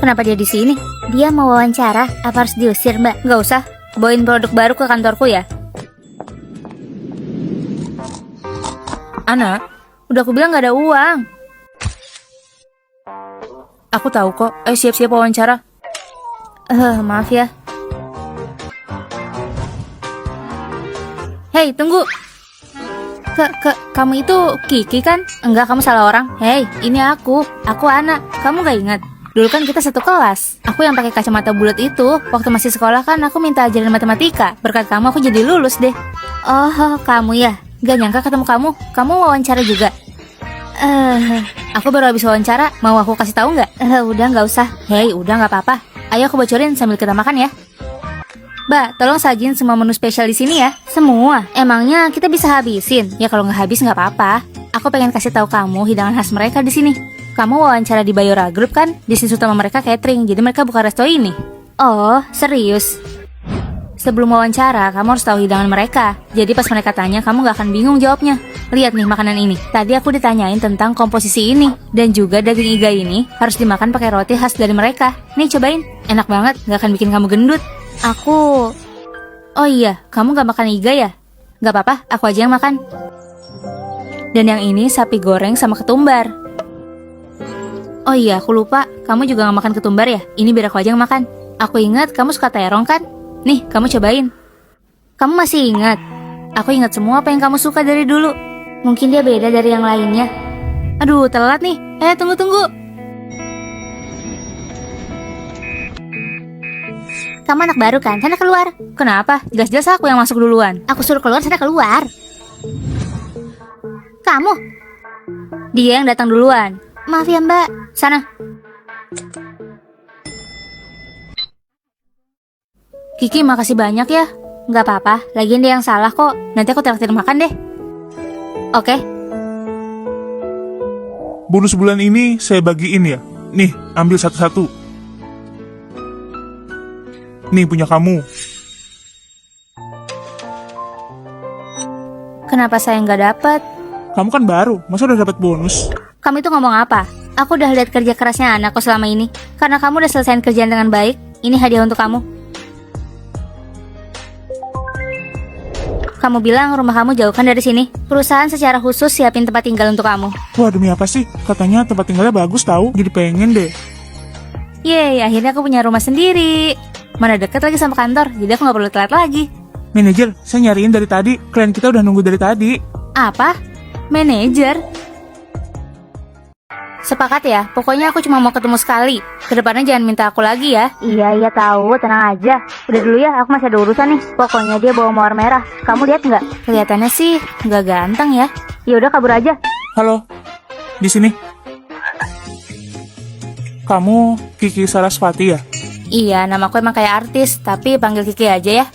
Kenapa dia di sini? Dia mau wawancara. Apa harus diusir, Mbak? Nggak usah. Bawain produk baru ke kantorku ya. Ana, udah aku bilang nggak ada uang. Aku tahu kok. Ayo siap-siap wawancara. Maaf ya. Hei, tunggu. Kamu itu Kiki kan? Enggak, kamu salah orang. Hei, ini aku. Aku Ana. Kamu gak ingat? Dulu kan kita satu kelas. Aku yang pakai kacamata bulat itu. Waktu masih sekolah kan aku minta ajarin matematika. Berkat kamu aku jadi lulus deh. Oh, kamu ya? Gak nyangka ketemu kamu. Kamu wawancara juga? Aku baru habis wawancara. Mau aku kasih tahu nggak? Udah nggak usah. Hei, udah nggak apa-apa. Ayo aku bocorin sambil kita makan ya. Mbak, tolong sajin semua menu spesial di sini ya. Semua? Emangnya kita bisa habisin? Ya kalau nggak habis nggak apa-apa. Aku pengen kasih tahu kamu hidangan khas mereka di sini. Kamu wawancara di Bayora Group kan? Bisnis utama mereka catering, jadi mereka buka resto ini. Oh, serius? Sebelum wawancara, kamu harus tahu hidangan mereka. Jadi pas mereka tanya, kamu gak akan bingung jawabnya. Lihat nih makanan ini. Tadi aku ditanyain tentang komposisi ini. Dan juga daging iga ini harus dimakan pakai roti khas dari mereka. Nih cobain, enak banget, gak akan bikin kamu gendut. Aku... Oh iya, kamu gak makan iga ya? Gak apa-apa, aku aja yang makan. Dan yang ini sapi goreng sama ketumbar. Oh iya, aku lupa, kamu juga gak makan ketumbar ya? Ini biar aku aja yang makan. Aku ingat kamu suka terong kan? Nih, kamu cobain. Kamu masih ingat? Aku ingat semua apa yang kamu suka dari dulu. Mungkin dia beda dari yang lainnya. Aduh, telat nih. Tunggu. Kamu anak baru kan? Sana keluar. Kenapa? Jelas-jelas aku yang masuk duluan. Aku suruh keluar, sana keluar. Kamu? Dia yang datang duluan. Maaf ya Mbak. Sana. Kiki, makasih banyak ya. Nggak apa-apa, lagian dia yang salah kok. Nanti aku traktir makan deh. Oke. Bonus bulan ini saya bagiin ya. Nih, ambil satu-satu. Nih, punya kamu. Kenapa saya nggak dapat? Kamu kan baru, masa udah dapat bonus? Kamu itu ngomong apa? Aku udah lihat kerja kerasnya anakku selama ini. Karena kamu udah selesaiin kerjaan dengan baik, ini hadiah untuk kamu. Kamu bilang rumah kamu jauh kan dari sini. Perusahaan secara khusus siapin tempat tinggal untuk kamu. Wah, demi apa sih? Katanya tempat tinggalnya bagus tahu. Jadi pengen deh. Yeay, akhirnya aku punya rumah sendiri. Mana deket lagi sama kantor, jadi aku gak perlu telat lagi. Manajer, saya nyariin dari tadi. Klien kita udah nunggu dari tadi. Apa? Manajer? Sepakat ya, pokoknya aku cuma mau ketemu sekali. Kedepannya jangan minta aku lagi ya. Iya tahu, tenang aja. Udah dulu ya, aku masih ada urusan nih. Pokoknya dia bawa mawar merah. Kamu lihat nggak? Kelihatannya sih nggak ganteng ya. Ya udah kabur aja. Halo, di sini. Kamu Kiki Sarasvati ya? Iya, namaku emang kayak artis, tapi panggil Kiki aja ya.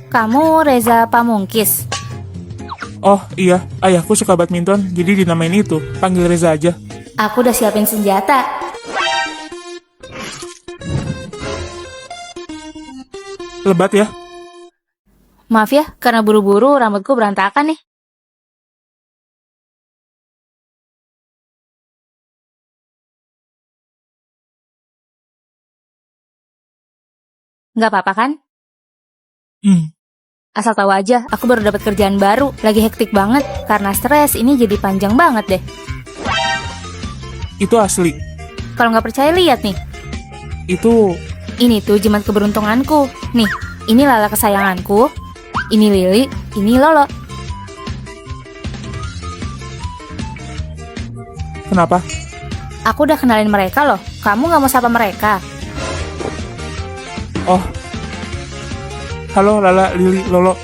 Kamu Reza Pamungkis. Oh iya, ayahku suka badminton, jadi dinamain itu. Panggil Reza aja. Aku udah siapin senjata. Lebat ya? Maaf ya, karena buru-buru rambutku berantakan nih. Nggak apa-apa kan? Asal tahu aja, aku baru dapat kerjaan baru. Lagi hektik banget, karena stres ini jadi panjang banget deh. Itu asli. Kalau nggak percaya lihat nih. Ini tuh jimat keberuntunganku. Nih, ini Lala kesayanganku. Ini Lili, ini Lolo. Kenapa? Aku udah kenalin mereka loh. Kamu nggak mau sapa mereka? Oh. Halo Lala, Lili, Lolo.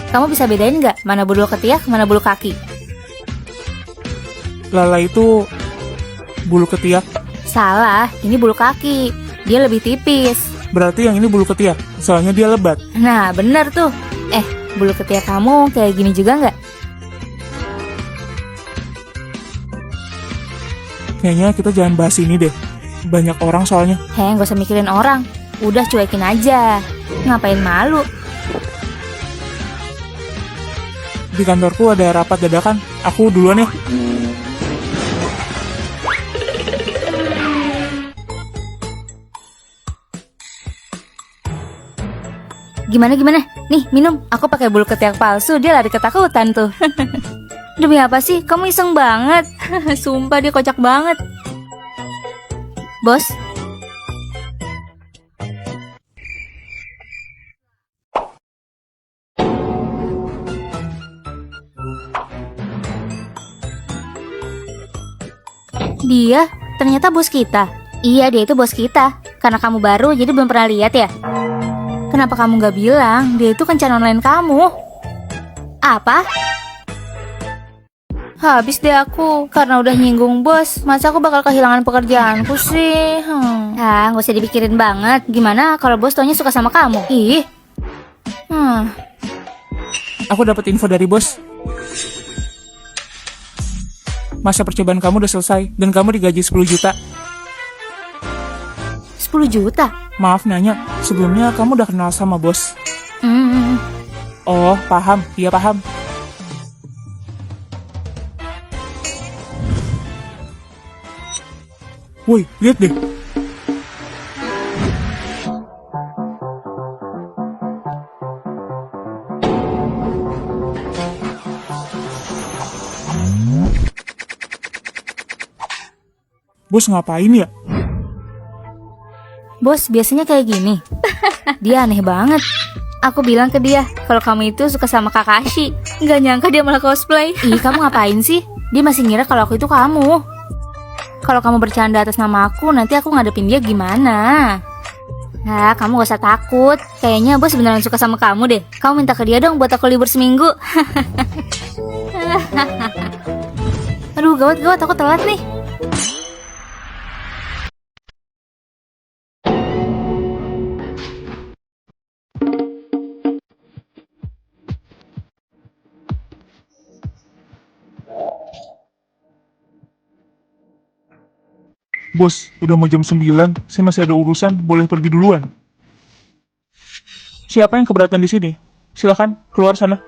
Kamu bisa bedain nggak mana bulu ketiak, mana bulu kaki? Lala itu bulu ketiak. Salah, ini bulu kaki. Dia lebih tipis. Berarti yang ini bulu ketiak, soalnya dia lebat. Nah, bener tuh. Bulu ketiak kamu kayak gini juga nggak? Kayaknya kita jangan bahas ini deh. Banyak orang soalnya. Nggak usah mikirin orang. Udah cuekin aja. Ngapain malu? di kantorku ada rapat dadakan. Aku duluan ya. Gimana? Nih, minum. Aku pakai bulu ketiak palsu, dia lari ketakutan tuh. Demi apa sih? Kamu iseng banget. Sumpah dia kocak banget. Bos, dia ternyata bos kita. Iya, dia itu bos kita. Karena kamu baru, jadi belum pernah lihat ya. Kenapa kamu gak bilang? Dia itu kencan online kamu. Apa? Habis deh aku. Karena udah nyinggung bos. Masa aku bakal kehilangan pekerjaanku sih? Ah, gak usah dipikirin banget. Gimana kalau bos taunya suka sama kamu? Ih. Aku dapat info dari bos. Masa percobaan kamu udah selesai dan kamu digaji 10 juta. 10 juta? Maaf nanya, sebelumnya kamu udah kenal sama bos? Oh, paham. Iya, paham. Woi, lihat deh. Bos ngapain ya? Bos biasanya kayak gini. Dia aneh banget. Aku bilang ke dia kalau kamu itu suka sama Kakashi. Gak nyangka dia malah cosplay. Ih, kamu ngapain sih? Dia masih ngira kalau aku itu kamu. Kalau kamu bercanda atas nama aku, nanti aku ngadepin dia gimana? Nah, kamu gak usah takut. Kayaknya bos beneran suka sama kamu deh. Kamu minta ke dia dong buat aku libur seminggu. Aduh, gawat, aku telat nih. Bos, udah mau jam 9, saya masih ada urusan, boleh pergi duluan. Siapa yang keberatan di sini? Silakan, keluar sana.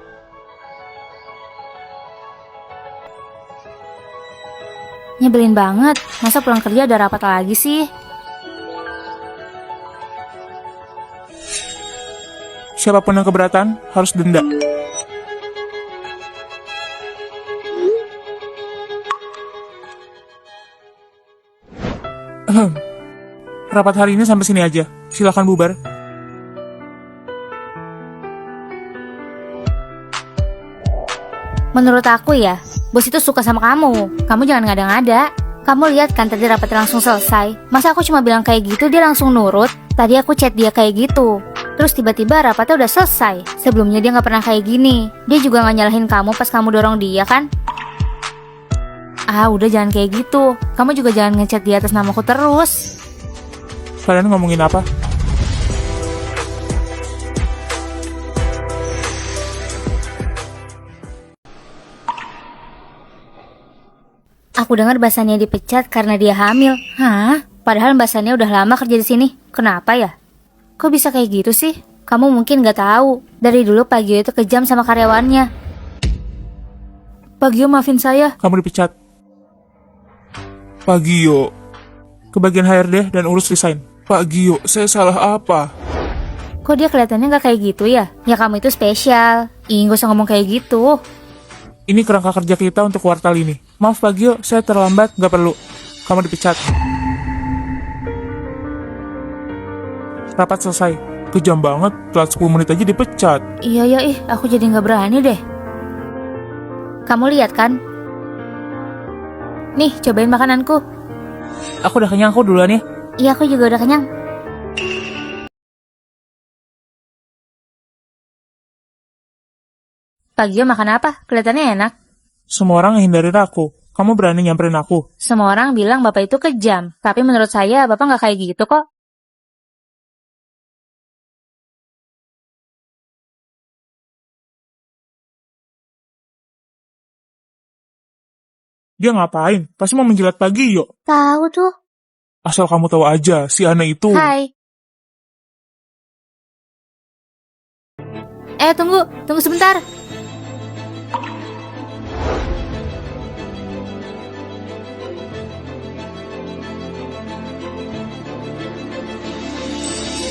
Nyebelin banget. Masa pulang kerja ada rapat lagi sih? Siapapun yang keberatan, harus denda. Rapat hari ini sampai sini aja. Silakan bubar. Menurut aku ya, bos itu suka sama kamu. Kamu jangan ngada-ngada. Kamu lihat kan tadi rapat langsung selesai. Masa aku cuma bilang kayak gitu dia langsung nurut? Tadi aku chat dia kayak gitu. Terus tiba-tiba rapatnya udah selesai. Sebelumnya dia gak pernah kayak gini. Dia juga gak nyalahin kamu pas kamu dorong dia kan? Ah, udah jangan kayak gitu. Kamu juga jangan ngechat dia atas namaku terus. Kalian ngomongin apa? Aku dengar Mbak dipecat karena dia hamil. Hah? Padahal Mbak udah lama kerja di sini. Kenapa ya? Kok bisa kayak gitu sih? Kamu mungkin gak tahu. Dari dulu Pagio itu kejam sama karyawannya. Pagio, maafin saya. Kamu dipecat. Pak Gio, ke bagian HRD dan urus resign. Pak Gio, saya salah apa? Kok dia kelihatannya gak kayak gitu ya? Ya kamu itu spesial. Ih, gak usah ngomong kayak gitu. Ini kerangka kerja kita untuk kuartal ini. Maaf Pak Gio, saya terlambat, gak perlu. Kamu dipecat. Rapat selesai. Kejam banget, telat 10 menit aja dipecat. Iya, aku jadi gak berani deh. Kamu lihat kan? Nih, cobain makananku. Aku udah kenyang, aku duluan ya. Iya, aku juga udah kenyang. Pagio makan apa? Kelihatannya enak. Semua orang ngehindarin aku. Kamu berani nyamperin aku. Semua orang bilang Bapak itu kejam. Tapi menurut saya Bapak gak kayak gitu kok. Dia ngapain? Pasti mau menjilat Pak Gio. Tahu tuh. Asal kamu tahu aja, si Ana itu. Hai. Tunggu sebentar.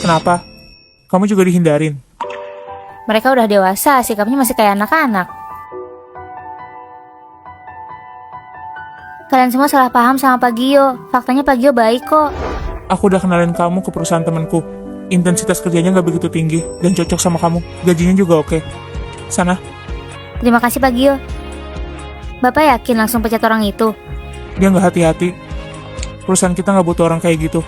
Kenapa? Kamu juga dihindarin? Mereka udah dewasa, sikapnya masih kayak anak-anak. Kalian semua salah paham sama Pak Gio. Faktanya Pak Gio baik kok. Aku udah kenalin kamu ke perusahaan temanku. Intensitas kerjanya nggak begitu tinggi dan cocok sama kamu. Gajinya juga oke. Sana. Terima kasih Pak Gio. Bapak yakin langsung pecat orang itu? Dia nggak hati-hati. Perusahaan kita nggak butuh orang kayak gitu.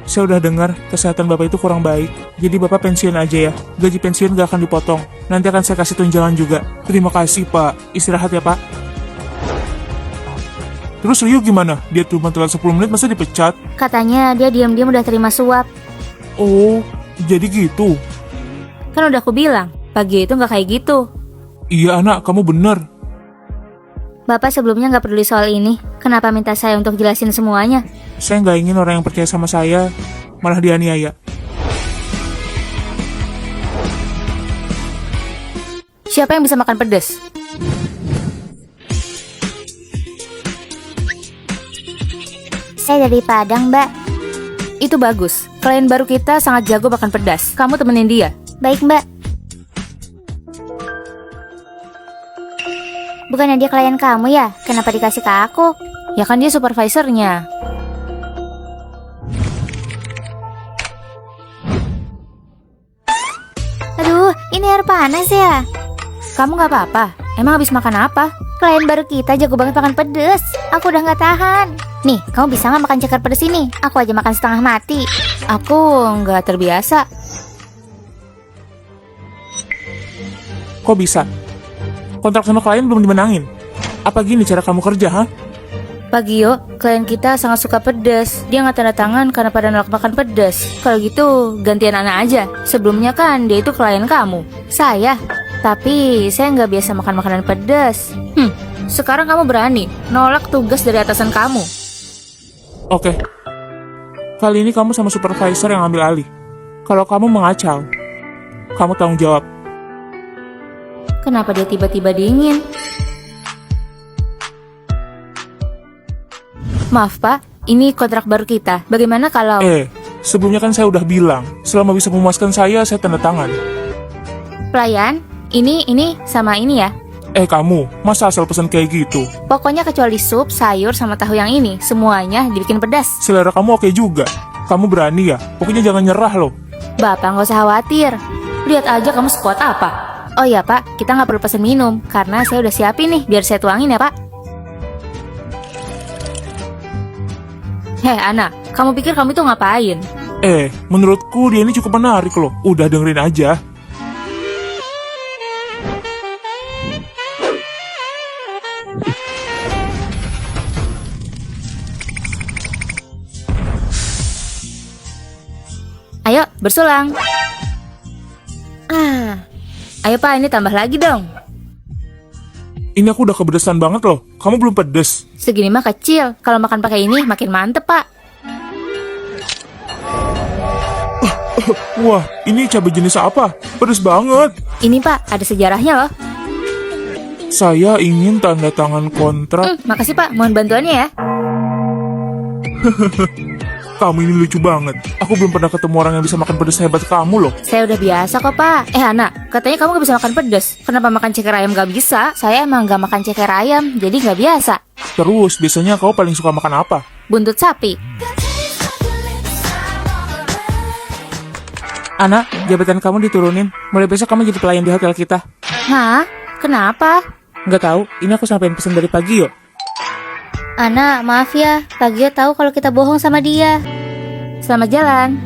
Saya udah dengar kesehatan bapak itu kurang baik. Jadi bapak pensiun aja ya. Gaji pensiun nggak akan dipotong. Nanti akan saya kasih tunjangan juga. Terima kasih pak. Istirahat ya pak. Terus Ryu gimana? Dia cuma telat 10 menit masa dipecat? Katanya dia diam-diam udah terima suap. Oh, jadi gitu. Kan udah aku bilang, Pak Gio itu nggak kayak gitu. Iya anak, kamu bener. Bapak sebelumnya nggak peduli soal ini. Kenapa minta saya untuk jelasin semuanya? Saya nggak ingin orang yang percaya sama saya malah dianiaya. Siapa yang bisa makan pedas? Saya dari Padang, Mbak. Itu bagus. Klien baru kita sangat jago makan pedas. Kamu temenin dia. Baik, Mbak. Bukannya dia klien kamu ya? Kenapa dikasih ke aku? Ya kan dia supervisornya. Aduh, ini air panas ya? Kamu gak apa-apa? Emang habis makan apa? Klien baru kita jago banget makan pedas. Aku udah gak tahan. Nih, kamu bisa gak makan ceker pedas ini? Aku aja makan setengah mati. Aku gak terbiasa. Kok bisa? Kontrak sama klien belum dimenangin. Apa gini cara kamu kerja, ha? Pak Gio, klien kita sangat suka pedas. Dia nggak tanda tangan karena pada nolak makan pedas. Kalau gitu, gantian Ana aja. Sebelumnya kan dia itu klien kamu. Saya. Tapi saya nggak biasa makan makanan pedas. Sekarang kamu berani nolak tugas dari atasan kamu. Oke. Kali ini kamu sama supervisor yang ambil alih. Kalau kamu mengacau, kamu tanggung jawab. Kenapa dia tiba-tiba dingin? Maaf Pak, ini kontrak baru kita. Bagaimana kalau... Sebelumnya kan saya udah bilang, selama bisa memuaskan saya tanda tangan. Pelayan, ini sama ini ya. Kamu, masa asal pesan kayak gitu? Pokoknya kecuali sup, sayur, sama tahu yang ini, semuanya dibikin pedas. Selera kamu oke juga. Kamu berani ya? Pokoknya jangan nyerah loh. Bapak nggak usah khawatir. Lihat aja kamu sekuat apa. Oh ya Pak, kita nggak perlu pesen minum karena saya udah siapin nih, biar saya tuangin ya Pak. Hei Ana, kamu pikir kamu itu ngapain? Menurutku dia ini cukup menarik loh. Udah dengerin aja. Ayo, bersulang. Ayo Pak, ini tambah lagi dong. Ini aku udah kepedesan banget loh. Kamu belum pedes. Segini mah kecil. Kalau makan pakai ini makin mantep Pak. Wah, ini cabai jenis apa? Pedes banget. Ini Pak, ada sejarahnya loh. Saya ingin tanda tangan kontrak. Makasih Pak, mohon bantuannya ya. Kamu ini lucu banget. Aku belum pernah ketemu orang yang bisa makan pedas hebat kamu loh. Saya udah biasa kok Pak. Ana, katanya kamu gak bisa makan pedas. Kenapa makan ceker ayam gak bisa? Saya emang gak makan ceker ayam, jadi gak biasa. Terus, biasanya kau paling suka makan apa? Buntut sapi. Ana, jabatan kamu diturunin. Mulai besok kamu jadi pelayan di hotel kita. Hah? Kenapa? Nggak tahu, ini aku sampein pesan dari pagi yuk. Ana, maaf ya, Pak Gio tahu kalau kita bohong sama dia. Selamat jalan.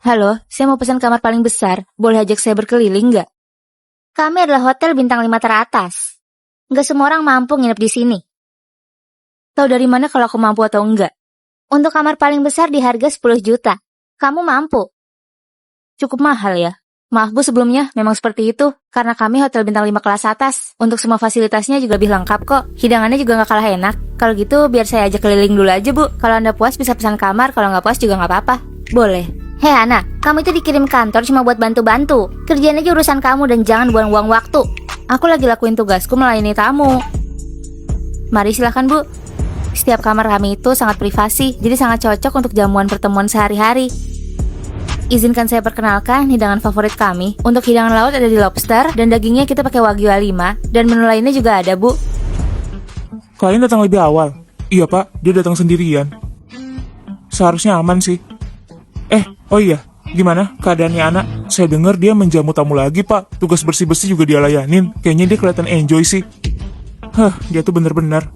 Halo, saya mau pesan kamar paling besar. Boleh ajak saya berkeliling nggak? Kami adalah hotel bintang 5 teratas. Nggak semua orang mampu nginep di sini. Tahu dari mana kalau aku mampu atau enggak? Untuk kamar paling besar di harga 10 juta. Kamu mampu? Cukup mahal ya? Maaf Bu sebelumnya, memang seperti itu. Karena kami hotel bintang 5 kelas atas. Untuk semua fasilitasnya juga lebih lengkap kok. Hidangannya juga gak kalah enak. Kalau gitu biar saya ajak keliling dulu aja Bu. Kalau Anda puas bisa pesan kamar, kalau gak puas juga gak apa-apa. Boleh. Hei Ana, kamu itu dikirim kantor cuma buat bantu-bantu. Kerjain aja urusan kamu dan jangan buang-buang waktu. Aku lagi lakuin tugasku melayani tamu. Mari silahkan Bu. Setiap kamar kami itu sangat privasi, jadi sangat cocok untuk jamuan pertemuan sehari-hari. Izinkan saya perkenalkan hidangan favorit kami. Untuk hidangan laut ada di lobster, dan dagingnya kita pakai Wagyu A5, dan menu lainnya juga ada, Bu. Kalian datang lebih awal. Iya pak, dia datang sendirian. Seharusnya aman sih. Oh iya, gimana keadaannya anak? Saya dengar dia menjamu tamu lagi pak. Tugas bersih-bersih juga dia layanin. Kayaknya dia kelihatan enjoy sih. Dia tuh bener-bener.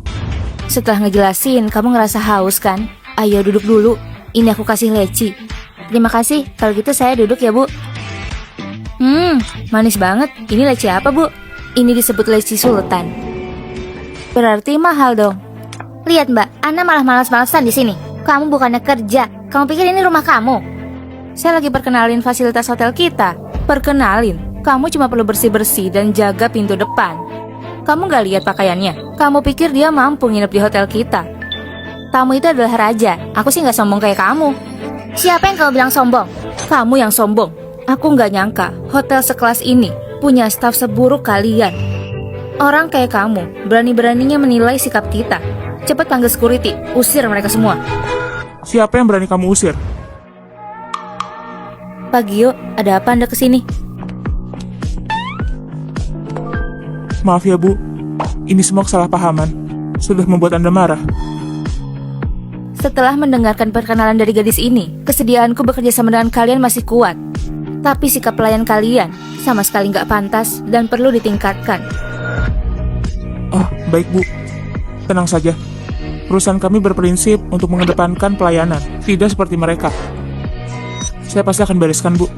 Setelah ngejelasin, kamu ngerasa haus kan? Ayo duduk dulu, ini aku kasih leci. Terima kasih, kalau gitu saya duduk ya Bu. Manis banget. Ini leci apa Bu? Ini disebut leci sultan. Berarti mahal dong. Lihat Mbak, Ana malah malas-malasan di sini. Kamu bukannya kerja, kamu pikir ini rumah kamu? Saya lagi perkenalin fasilitas hotel kita. Perkenalin, kamu cuma perlu bersih-bersih dan jaga pintu depan. Kamu gak lihat pakaiannya? Kamu pikir dia mampu nginep di hotel kita? Tamu itu adalah raja. Aku sih gak sombong kayak kamu. Siapa yang kau bilang sombong? Kamu yang sombong. Aku gak nyangka hotel sekelas ini punya staf seburuk kalian. Orang kayak kamu berani-beraninya menilai sikap kita. Cepat panggil security, usir mereka semua. Siapa yang berani kamu usir? Pak Gio, ada apa Anda kesini? Maaf ya Bu, ini semua kesalahpahaman. Sudah membuat Anda marah. Setelah mendengarkan perkenalan dari gadis ini, kesediaanku bekerja sama dengan kalian masih kuat. Tapi sikap pelayan kalian sama sekali nggak pantas dan perlu ditingkatkan. Baik Bu. Tenang saja. Perusahaan kami berprinsip untuk mengedepankan pelayanan, tidak seperti mereka. Saya pasti akan bereskan Bu.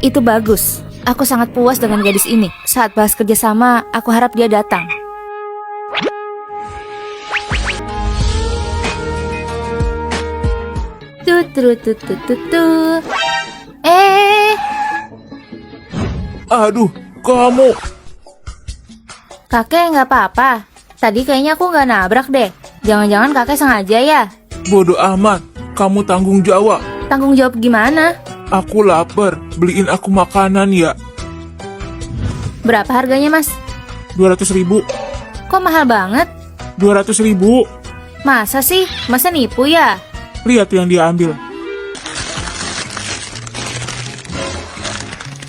Itu bagus. Aku sangat puas dengan gadis ini. Saat bahas kerjasama, aku harap dia datang. Aduh, kamu. Kakek nggak apa-apa. Tadi kayaknya aku nggak nabrak deh. Jangan-jangan kakek sengaja ya? Bodoh amat, kamu tanggung jawab. Tanggung jawab gimana? Aku lapar, beliin aku makanan ya. Berapa harganya mas? 200.000. Kok mahal banget? 200.000. Masa sih? Masa nipu ya? Lihat yang dia ambil.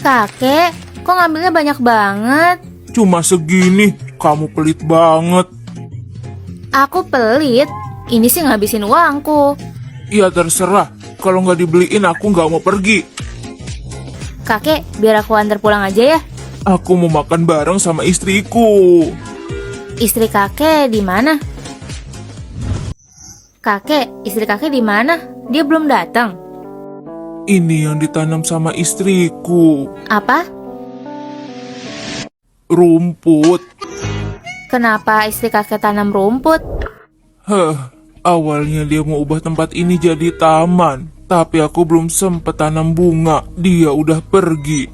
Kakek, kok ngambilnya banyak banget? Cuma segini, kamu pelit banget. Aku pelit? Ini sih ngabisin uangku. Ya terserah, kalau nggak dibeliin aku nggak mau pergi. Kakek, biar aku antar pulang aja ya. Aku mau makan bareng sama istriku. Istri kakek di mana? Kakek, istri kakek di mana? Dia belum datang. Ini yang ditanam sama istriku. Apa? Rumput. Kenapa istri kakek tanam rumput? Awalnya dia mau ubah tempat ini jadi taman. Tapi aku belum sempet tanam bunga. Dia udah pergi.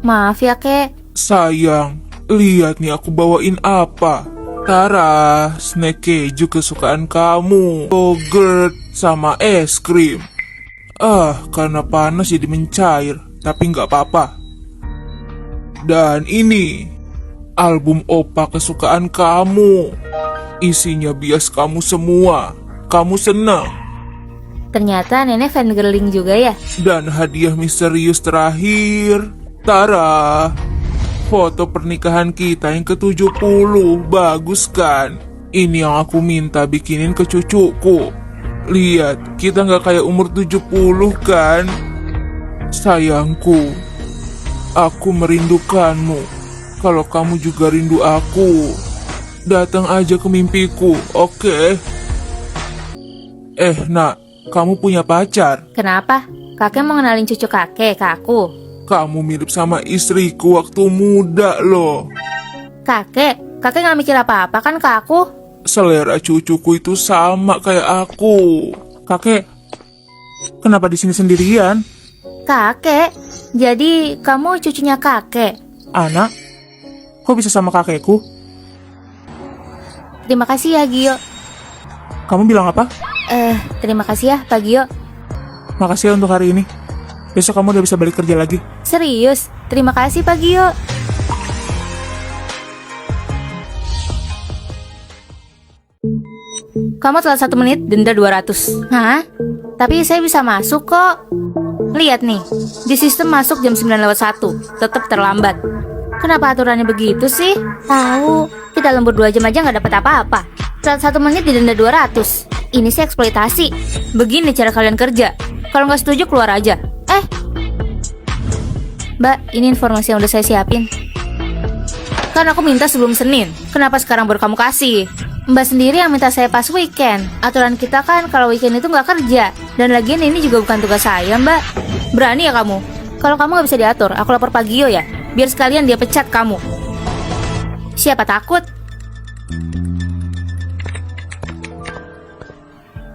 Maaf ya kek. Sayang, lihat nih aku bawain apa. Tara, snack keju kesukaan kamu. Yogurt sama es krim. Karena panas jadi mencair. Tapi nggak apa-apa. Dan ini album opa kesukaan kamu. Isinya bias kamu semua. Kamu senang. Ternyata nenek fangirling juga ya. Dan hadiah misterius terakhir. Tara, foto pernikahan kita yang ke-70. Bagus kan? Ini yang aku minta bikinin ke cucuku. Lihat, kita nggak kayak umur 70 kan? Sayangku, aku merindukanmu. Kalau kamu juga rindu aku, datang aja ke mimpiku, oke? Nak, kamu punya pacar. Kenapa? Kakek mau ngenalin cucu kakek ke aku. Kamu mirip sama istriku waktu muda loh. Kakek nggak mikir apa-apa kan ke aku? Selera cucuku itu sama kayak aku. Kakek, kenapa di sini sendirian? Kakek, jadi kamu cucunya kakek? Anak, kok bisa sama kakekku? Terima kasih ya Gio. Kamu bilang apa? Terima kasih ya Pak Gio. Makasih ya untuk hari ini. Besok kamu udah bisa balik kerja lagi. Serius, terima kasih Pak Gio. Kamu telat 1 menit, denda 200. Hah? Tapi saya bisa masuk kok. Lihat nih, di sistem masuk jam 9:01, tetap terlambat. Kenapa aturannya begitu sih? Tahu, kita lembur 2 jam aja nggak dapat apa-apa. Telat 1 menit didenda 200. Ini sih eksploitasi. Begini cara kalian kerja. Kalau nggak setuju keluar aja. Mbak, ini informasi yang udah saya siapin. Kan aku minta sebelum Senin. Kenapa sekarang baru kamu kasih? Mbak sendiri yang minta saya pas weekend. Aturan kita kan kalau weekend itu nggak kerja. Dan lagian ini juga bukan tugas saya, Mbak. Berani ya kamu? Kalau kamu nggak bisa diatur, aku lapor Pak Gio ya. Biar sekalian dia pecat kamu. Siapa takut?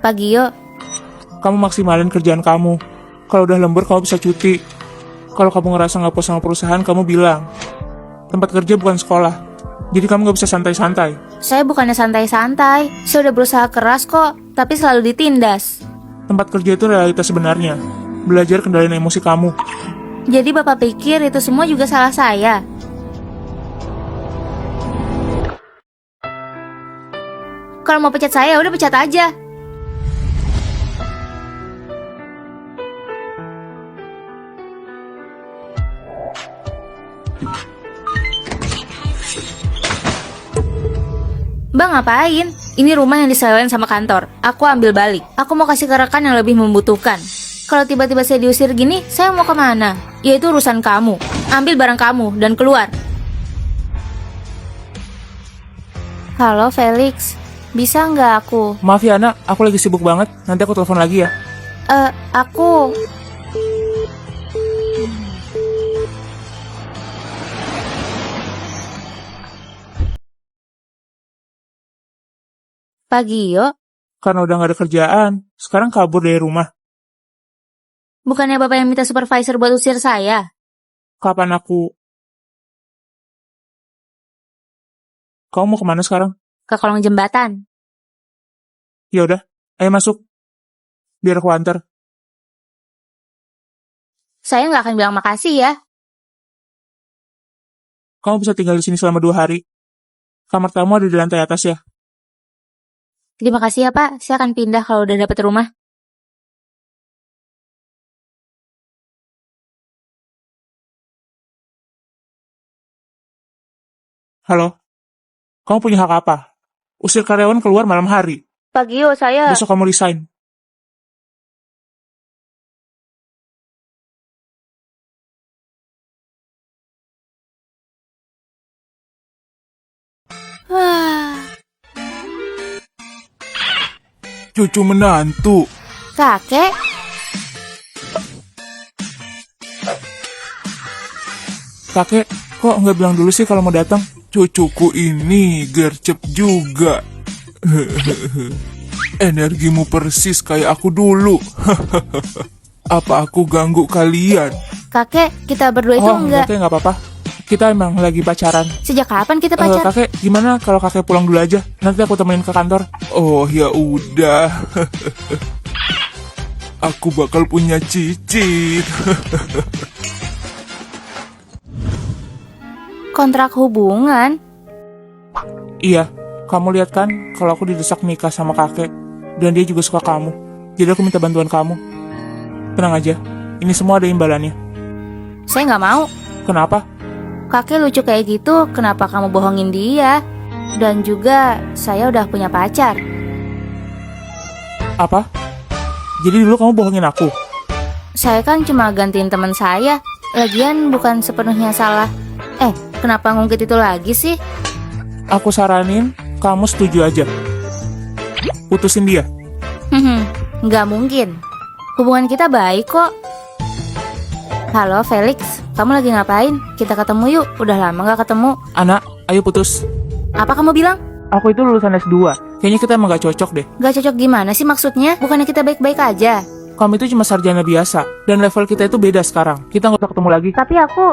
Pak Gio, Kamu maksimalin kerjaan kamu. Kalau udah lembur kamu bisa cuti. Kalau kamu ngerasa nggak puas sama perusahaan, kamu bilang. Tempat kerja bukan sekolah. Jadi kamu nggak bisa santai-santai. saya bukannya santai-santai. Saya udah berusaha keras kok, tapi selalu ditindas. Tempat kerja itu realitas sebenarnya. Belajar kendaliin emosi kamu. Jadi Bapak pikir itu semua juga salah saya? Kalau mau pecat saya, udah pecat aja. Bang, ngapain? Ini rumah yang disewain sama kantor. Aku ambil balik. Aku mau kasih ke rekan yang lebih membutuhkan. Kalau tiba-tiba saya diusir gini, saya mau kemana? Ya itu urusan kamu. Ambil barang kamu dan keluar. Halo Felix, bisa nggak aku? Maaf ya anak, aku lagi sibuk banget. Nanti aku telepon lagi ya. Aku... Pak Gio, Karena udah gak ada kerjaan, sekarang kabur dari rumah. bukannya Bapak yang minta supervisor buat usir saya? Kapan aku... Kamu mau kemana sekarang? Ke kolong jembatan. Ya udah, ayo masuk. Biar aku antar. Saya nggak akan bilang makasih ya. Kamu bisa tinggal di sini selama 2 hari. Kamar tamu ada di lantai atas ya. Terima kasih ya Pak, saya akan pindah kalau udah dapet rumah. Halo? Kamu punya hak apa? Usir karyawan keluar malam hari. Pak Gio, saya... Besok kamu resign. Cucu menantu. Kakek? Kakek, kok nggak bilang dulu sih kalau mau datang? Cucuku ini gercep juga. Energimu persis kayak aku dulu. Apa aku ganggu kalian? Kakek, kita berdua itu enggak... Kakek nggak apa-apa. Kita emang lagi pacaran. Sejak kapan kita pacaran? Kakek, gimana kalau kakek pulang dulu aja? Nanti aku temenin ke kantor. Oh, ya udah. Aku bakal punya cicit. Kontrak hubungan? Iya, kamu lihat kan kalau aku didesak nikah sama kakek. Dan dia juga suka kamu. Jadi aku minta bantuan kamu. Tenang aja, ini semua ada imbalannya. Saya nggak mau. Kenapa? Kakek lucu kayak gitu, kenapa kamu bohongin dia? Dan juga, saya udah punya pacar. Apa? Jadi dulu kamu bohongin aku? Saya kan cuma gantiin teman saya. Lagian bukan sepenuhnya salah. Kenapa ngungkit itu lagi sih? Aku saranin, kamu setuju aja. Putusin dia. Nggak mungkin. Hubungan kita baik kok. Halo Felix, kamu lagi ngapain? Kita ketemu yuk, udah lama gak ketemu. Anak, ayo putus. Apa kamu bilang? Aku itu lulusan S2. Kayaknya kita emang gak cocok deh. Gak cocok gimana sih maksudnya? Bukannya kita baik-baik aja? Kamu itu cuma sarjana biasa. Dan level kita itu beda sekarang. Kita gak usah ketemu lagi. Tapi aku...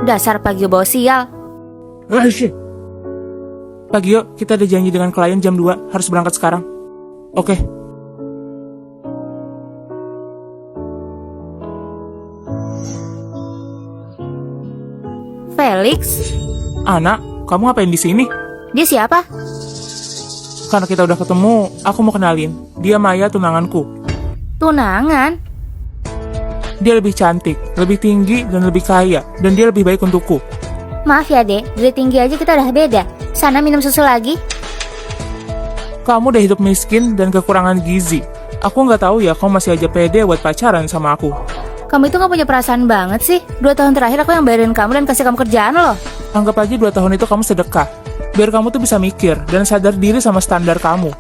Dasar Pak Gio bawa sial. Pak Gio, kita ada janji dengan klien jam 2. Harus berangkat sekarang. Oke. Felix? Anak, kamu ngapain di sini? Dia siapa? Karena kita udah ketemu, aku mau kenalin. Dia Maya, tunanganku. Tunangan? Dia lebih cantik, lebih tinggi, dan lebih kaya. Dan dia lebih baik untukku. Maaf ya, Dek. Dari tinggi aja kita udah beda. Sana minum susu lagi. Kamu udah hidup miskin dan kekurangan gizi. Aku nggak tahu ya, kamu masih aja pede buat pacaran sama aku. Kamu itu gak punya perasaan banget sih. 2 tahun terakhir aku yang bayarin kamu dan kasih kamu kerjaan loh. Anggap aja 2 tahun itu kamu sedekah. Biar kamu tuh bisa mikir dan sadar diri sama standar kamu.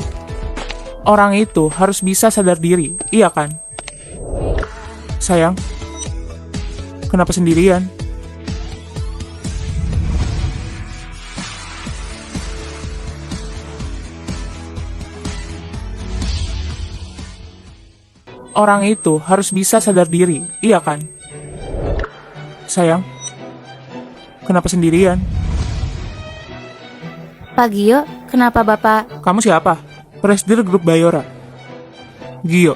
Orang itu harus bisa sadar diri, iya kan? Sayang, kenapa sendirian? Orang itu harus bisa sadar diri, iya kan? Sayang, kenapa sendirian? Pak Gio, kenapa Bapak... Kamu siapa? Presdir Grup Bayora. Gio.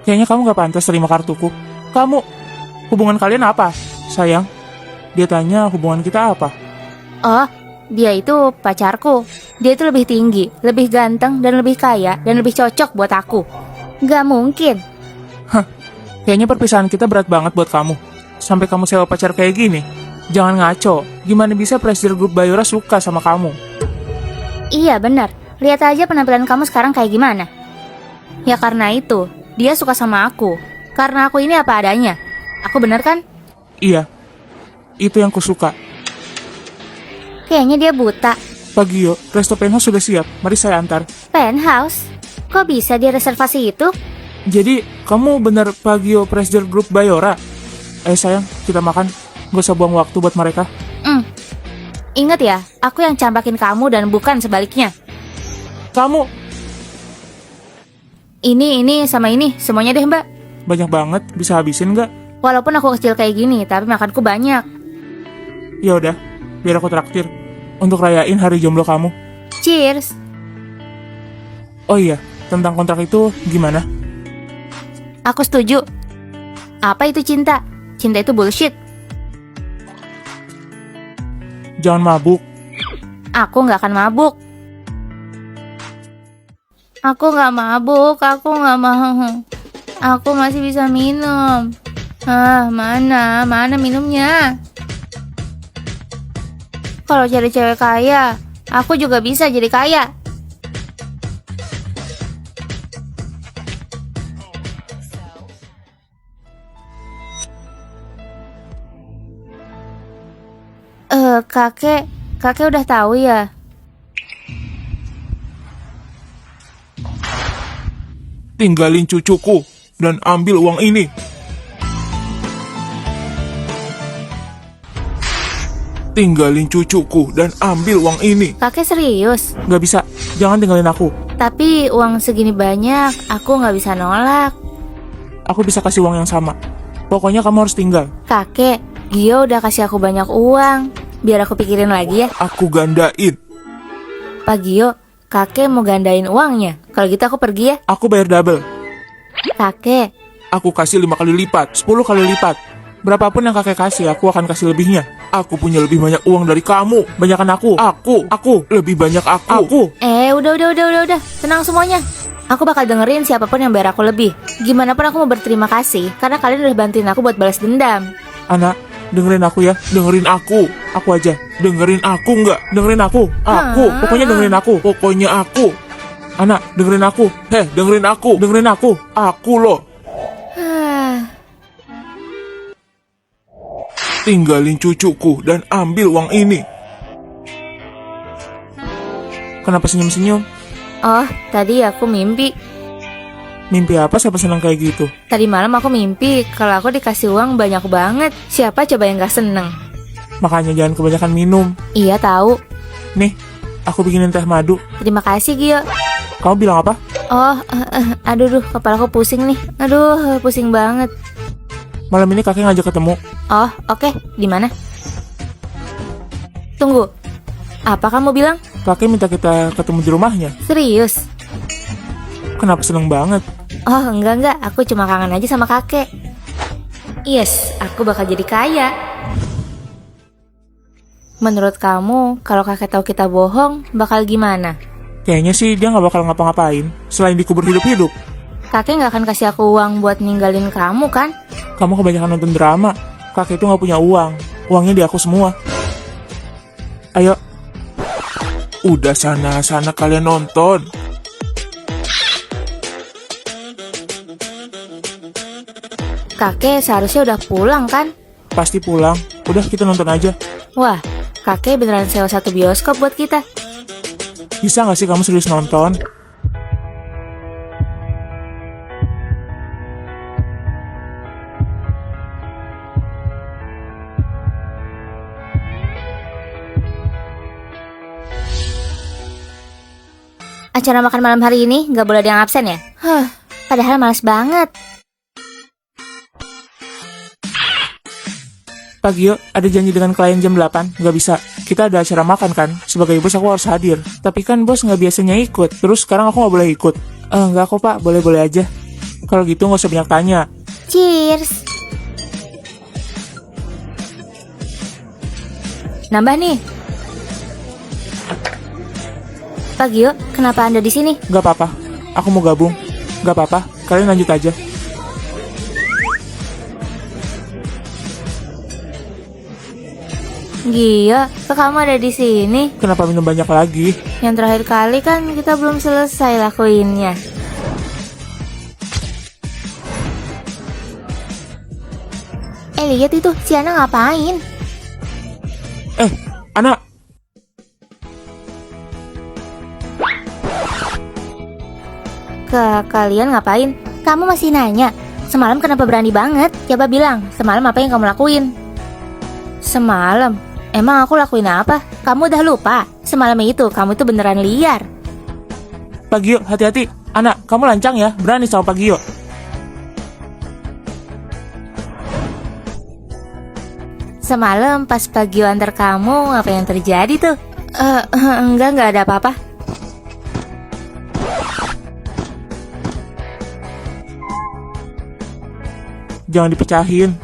Kayaknya kamu gak pantas terima kartuku. Kamu, hubungan kalian apa? Sayang, dia tanya hubungan kita apa? Oh, dia itu pacarku. Dia itu lebih tinggi, lebih ganteng, dan lebih kaya, dan lebih cocok buat aku. Gak mungkin. Kayaknya perpisahan kita berat banget buat kamu. Sampai kamu sewa pacar kayak gini. Jangan ngaco. Gimana bisa Presdir Grup Bayora suka sama kamu? Iya benar. Lihat aja penampilan kamu sekarang kayak gimana. Ya karena itu, dia suka sama aku. Karena aku ini apa adanya. Aku benar kan? Iya, itu yang kusuka. Kayaknya dia buta. Pak Gio, resto penthouse sudah siap. Mari saya antar. Penthouse? Kok bisa dia reservasi itu? Jadi, kamu benar Pak Gio Presdir Grup Bayora? Sayang, kita makan. Gak usah buang waktu buat mereka. Ingat ya, aku yang campakin kamu dan bukan sebaliknya. Kamu Ini sama ini, semuanya deh mbak. banyak banget, bisa habisin gak? Walaupun aku kecil kayak gini, tapi makanku banyak. Ya udah, biar aku traktir. Untuk rayain hari jomblo kamu. Cheers. Oh iya, tentang kontrak itu gimana? Aku setuju. Apa itu cinta? Cinta itu bullshit. Jangan mabuk. Aku nggak akan mabuk. Aku nggak mabuk, aku nggak mau. Aku masih bisa minum. Mana minumnya? Kalau cari cewek kaya, aku juga bisa jadi kaya. Kakek udah tahu ya? Tinggalin cucuku dan ambil uang ini. Tinggalin cucuku dan ambil uang ini. Kakek serius? Gak bisa, jangan tinggalin aku. Tapi uang segini banyak, aku nggak bisa nolak. Aku bisa kasih uang yang sama. Pokoknya kamu harus tinggal. Kakek, Gio udah kasih aku banyak uang. Biar aku pikirin lagi ya. Aku gandain. Pak Gio, kakek mau gandain uangnya. Kalau gitu aku pergi ya. Aku bayar double. Kakek, Aku kasih 5 kali lipat, 10 kali lipat. Berapapun yang kakek kasih, aku akan kasih lebihnya. Aku punya lebih banyak uang dari kamu. Banyakan aku. Aku. Lebih banyak aku. udah. Tenang semuanya. Aku bakal dengerin siapapun yang bayar aku lebih. Gimana pun aku mau berterima kasih karena kalian udah bantuin aku buat balas dendam. Anak, dengerin aku ya. Dengerin aku. Aku aja. Dengerin aku nggak? Dengerin aku. Pokoknya dengerin aku. Pokoknya aku. Anak, dengerin aku. Dengerin aku. Dengerin aku. Aku loh. Tinggalin cucuku dan ambil uang ini. Kenapa senyum-senyum? Oh, tadi aku mimpi. Mimpi apa siapa senang kayak gitu? Tadi malam aku mimpi kalau aku dikasih uang banyak banget. Siapa coba yang gak seneng? Makanya jangan kebanyakan minum. Iya tahu. Nih, aku bikinin teh madu. Terima kasih Gio. Kamu bilang apa? Oh, aduh, kepala aku pusing nih. Aduh, pusing banget. Malam ini kakek ngajak ketemu. Oh, oke. Di mana? Tunggu. Apa kamu bilang? Kakek minta kita ketemu di rumahnya. Serius? Kenapa seneng banget? Oh, enggak. Aku cuma kangen aja sama kakek. Yes, aku bakal jadi kaya. Menurut kamu, kalau kakek tahu kita bohong, bakal gimana? Kayaknya sih dia nggak bakal ngapa-ngapain selain dikubur hidup-hidup. Kakek nggak akan kasih aku uang buat ninggalin kamu kan? Kamu kebanyakan nonton drama. Kakek itu nggak punya uang. Uangnya di aku semua. Ayo. Udah sana kalian nonton. Kakek seharusnya udah pulang kan? Pasti pulang. Udah kita nonton aja. Wah, kakek beneran sewa satu bioskop buat kita. Bisa nggak sih kamu serius nonton? Acara makan malam hari ini nggak boleh ada yang absen ya? Padahal malas banget. Pak Gio, ada janji dengan klien jam 8, nggak bisa. Kita ada acara makan kan, sebagai bos aku harus hadir. Tapi kan bos nggak biasanya ikut, terus sekarang aku nggak boleh ikut. Nggak kok pak, boleh-boleh aja. Kalau gitu nggak usah banyak tanya. Cheers. Nambah nih. Pak Gio, kenapa Anda di sini? Nggak apa-apa, aku mau gabung. Nggak apa-apa, kalian lanjut aja. Gio, kok kamu ada di sini? Kenapa minum banyak lagi? Yang terakhir kali kan kita belum selesai lakuinnya. Lihat itu, si Ana ngapain? Anak, Kalian ngapain? Kamu masih nanya? Semalam kenapa berani banget? Coba bilang, semalam apa yang kamu lakuin? Semalam? Emang aku lakuin apa? Kamu udah lupa? Semalam itu, kamu tuh beneran liar. Pak Gio, hati-hati. Anak, kamu lancang ya, berani sama Pak Gio. Semalam pas Pak Gio antar kamu, apa yang terjadi tuh? Enggak ada apa-apa. Jangan dipecahin.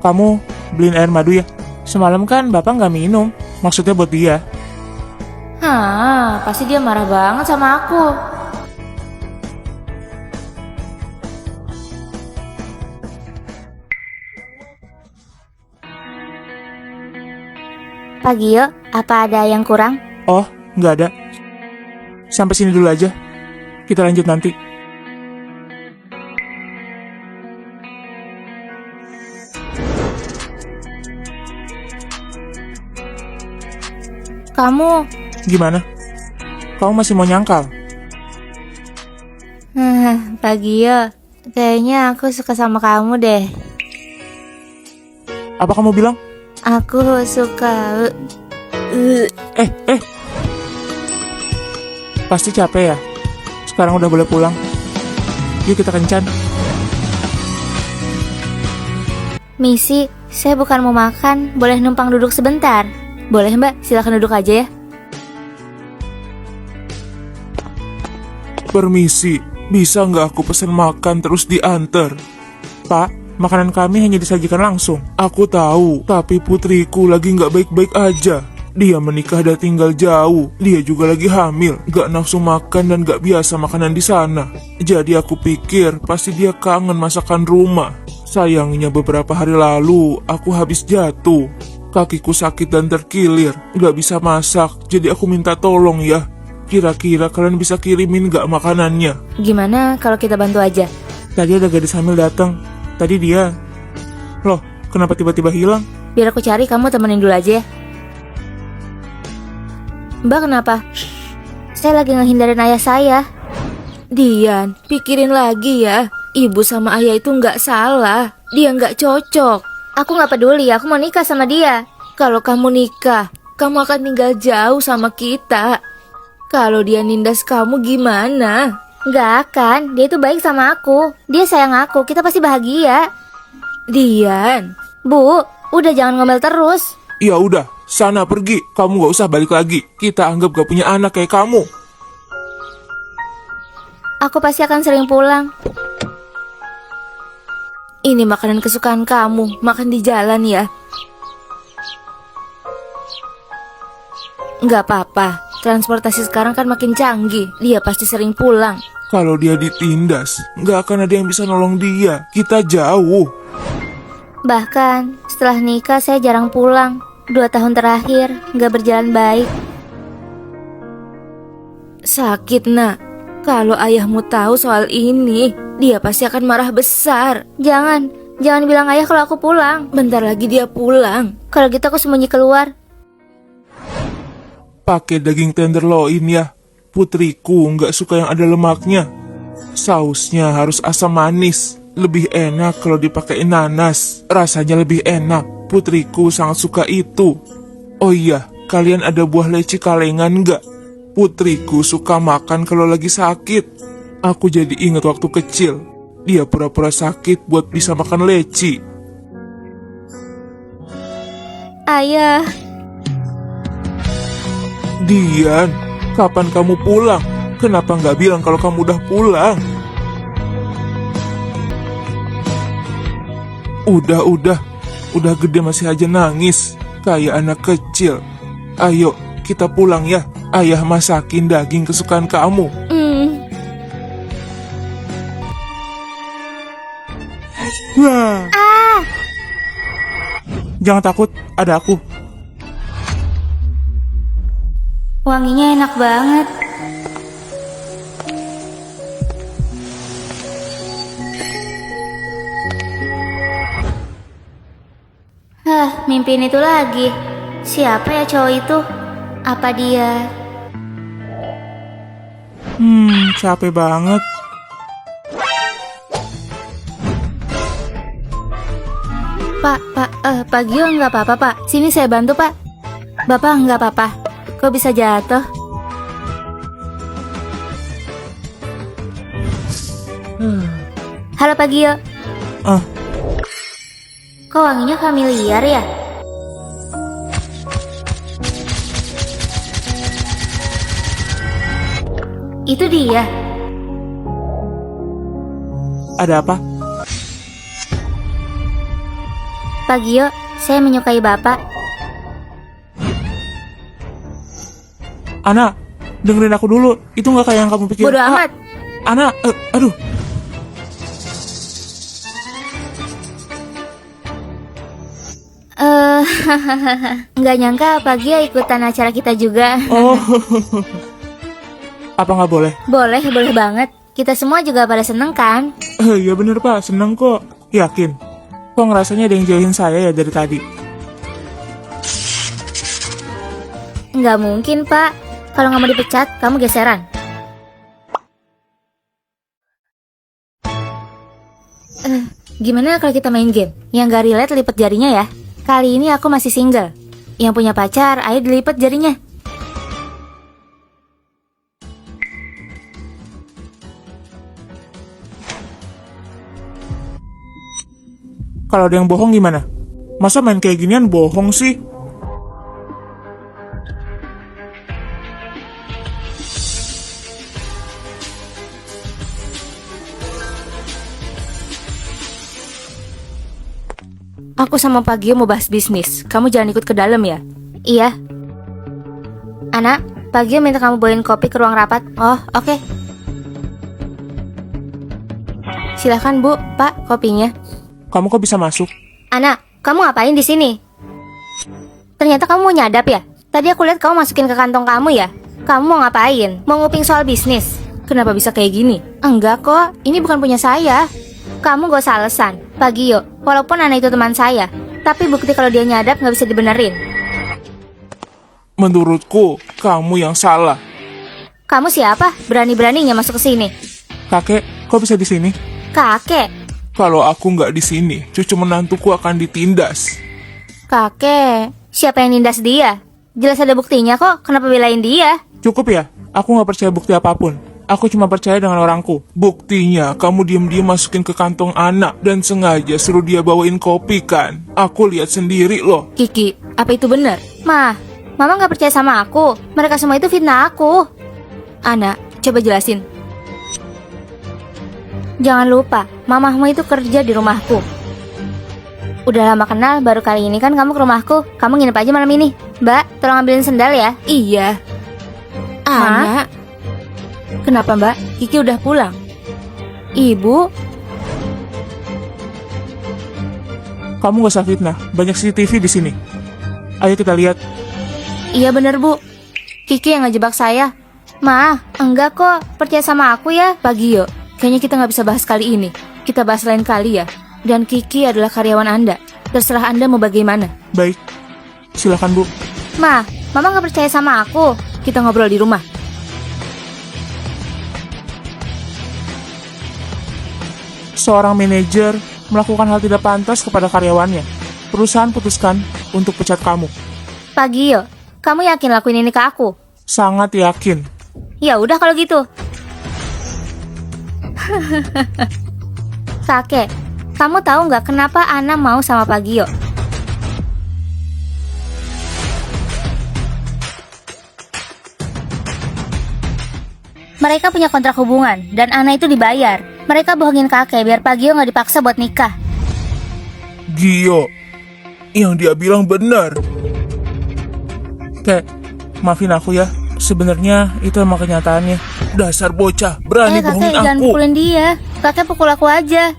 Kamu beliin air madu ya. Semalam kan bapak nggak minum. Maksudnya buat dia. Pasti dia marah banget sama aku. Pak Gio, apa ada yang kurang? Oh, nggak ada. Sampai sini dulu aja. Kita lanjut nanti. Kamu, Gimana? Kamu masih mau nyangkal? Pak Gio, kayaknya aku suka sama kamu deh. Apa kamu bilang? Aku suka. Pasti capek ya? Sekarang udah boleh pulang. Yuk kita kencan. Misi, saya bukan mau makan, boleh numpang duduk sebentar? Boleh mbak, silakan duduk aja ya. Permisi, bisa nggak aku pesan makan terus diantar? Pak, makanan kami hanya disajikan langsung. Aku tahu, tapi putriku lagi nggak baik-baik aja. Dia menikah dan tinggal jauh. Dia juga lagi hamil, nggak nafsu makan dan nggak biasa makanan di sana. Jadi aku pikir pasti dia kangen masakan rumah. Sayangnya beberapa hari lalu aku habis jatuh. Kakiku sakit dan terkilir, nggak bisa masak. Jadi aku minta tolong ya. Kira-kira kalian bisa kirimin nggak makanannya? Gimana kalau kita bantu aja? Tadi ada gadis hamil datang. Tadi dia. Loh, kenapa tiba-tiba hilang? Biar aku cari, kamu temenin dulu aja ya. Mbak kenapa? Saya lagi ngehindarin ayah saya. Dian, pikirin lagi ya. Ibu sama ayah itu nggak salah. Dia nggak cocok. Aku nggak peduli, aku mau nikah sama dia. Kalau kamu nikah, kamu akan tinggal jauh sama kita. Kalau dia nindas kamu gimana? Nggak akan, dia itu baik sama aku. Dia sayang aku, kita pasti bahagia. Dian, Bu, udah jangan ngomel terus. Ya udah, sana pergi. Kamu gak usah balik lagi. Kita anggap gak punya anak kayak kamu. Aku pasti akan sering pulang. Ini makanan kesukaan kamu, makan di jalan ya. Nggak apa-apa, transportasi sekarang kan makin canggih. Dia pasti sering pulang. Kalau dia ditindas, nggak akan ada yang bisa nolong dia. Kita jauh. Bahkan setelah nikah saya jarang pulang. 2 tahun terakhir nggak berjalan baik. Sakit, Nak. Kalau ayahmu tahu soal ini, dia pasti akan marah besar. Jangan bilang ayah kalau aku pulang. Bentar lagi dia pulang. Kalau gitu aku sembunyi keluar. Pakai daging tenderloin ya. Putriku nggak suka yang ada lemaknya. Sausnya harus asam manis. Lebih enak kalau dipakai nanas. Rasanya lebih enak. Putriku sangat suka itu. Oh iya, kalian ada buah leci kalengan nggak? Putriku suka makan kalau lagi sakit. Aku jadi ingat waktu kecil. Dia pura-pura sakit buat bisa makan leci. Ayah, Dian, kapan kamu pulang? Kenapa nggak bilang kalau kamu udah pulang? Udah gede masih aja nangis. Kayak anak kecil. Ayo, kita pulang ya. Ayah masakin daging kesukaan kamu. Wah. Jangan takut, ada aku. wanginya enak banget. Mimpiin itu lagi. Siapa ya cowok itu? Apa dia? Capek banget. Pak Gio nggak apa-apa, Pak. Sini saya bantu, Pak. Bapak nggak apa-apa. Kok bisa jatuh? Halo Pak Gio. Kok wanginya familiar ya? Itu dia. Ada apa? Pak Gio, saya menyukai Bapak. Ana, dengerin aku dulu. Itu nggak kayak yang kamu pikir. Bodoh amat. Ana, aduh. Nggak nyangka Pak Gio ikutan acara kita juga. Oh, apa nggak boleh? Boleh banget. Kita semua juga pada seneng kan? Iya bener Pak, seneng kok. Yakin? Kok ngerasanya ada yang jauhin saya ya dari tadi? Nggak mungkin Pak. Kalau nggak mau dipecat, kamu geseran. Gimana kalau kita main game? Yang gak relate lipat jarinya ya. Kali ini aku masih single. Yang punya pacar, ayo dilipat jarinya. Kalau ada yang bohong gimana? Masa main kayak ginian bohong sih? Aku sama Pak Gio mau bahas bisnis. Kamu jangan ikut ke dalam ya. Iya. Anak, Pak Gio minta kamu bawain kopi ke ruang rapat. Oh, oke. Silakan Bu, Pak, kopinya. Kamu kok bisa masuk? Anak, kamu ngapain di sini? Ternyata kamu mau nyadap ya? Tadi aku lihat kamu masukin ke kantong kamu ya. Kamu mau ngapain? Mau nguping soal bisnis? Kenapa bisa kayak gini? Enggak kok, ini bukan punya saya. Kamu gak usah alasan, Pak Gio. Walaupun anak itu teman saya, tapi bukti kalau dia nyadap gak bisa dibenerin. Menurutku, kamu yang salah. Kamu siapa? Berani-beraninya masuk ke sini. Kakek, kok bisa di sini? Kakek. Kalau aku nggak di sini, cucu menantuku akan ditindas. Kakek, siapa yang nindas dia? Jelas ada buktinya kok, kenapa belain dia? Cukup ya, aku nggak percaya bukti apapun. Aku cuma percaya dengan orangku. Buktinya, kamu diam-diam masukin ke kantong anak dan sengaja suruh dia bawain kopi kan? Aku lihat sendiri loh. Kiki, apa itu benar? Mama nggak percaya sama aku. Mereka semua itu fitnah aku. Anak, coba jelasin. Jangan lupa, mamahmu itu kerja di rumahku. Udah lama kenal, baru kali ini kan kamu ke rumahku. Kamu nginep aja malam ini. Mbak, tolong ambilin sendal ya. Iya. Anak, Kenapa mbak? Kiki udah pulang. Ibu, Kamu gak usah fitnah, banyak CCTV di sini. Ayo kita lihat. iya bener bu. Kiki yang ngejebak saya. Ma, enggak kok. Percaya sama aku ya, Pak Gio. Kayaknya kita nggak bisa bahas kali ini. Kita bahas lain kali ya. Dan Kiki adalah karyawan Anda. Terserah Anda mau bagaimana. Baik, silakan Bu. Ma, Mama nggak percaya sama aku. Kita ngobrol di rumah. Seorang manajer melakukan hal tidak pantas kepada karyawannya. Perusahaan putuskan untuk pecat kamu. Pak Gio, kamu yakin lakuin ini ke aku? Sangat yakin. Ya udah kalau gitu. Kakek, kamu tahu nggak kenapa Ana mau sama Pak Gio? Mereka punya kontrak hubungan dan Ana itu dibayar. Mereka bohongin kakek biar Pak Gio nggak dipaksa buat nikah. Gio, yang dia bilang benar. Kek, maafin aku ya. Sebenarnya itu emang kenyataannya. Dasar bocah, berani Kakek bohongin jangan aku. pukulin dia. Kakek pukul aku aja.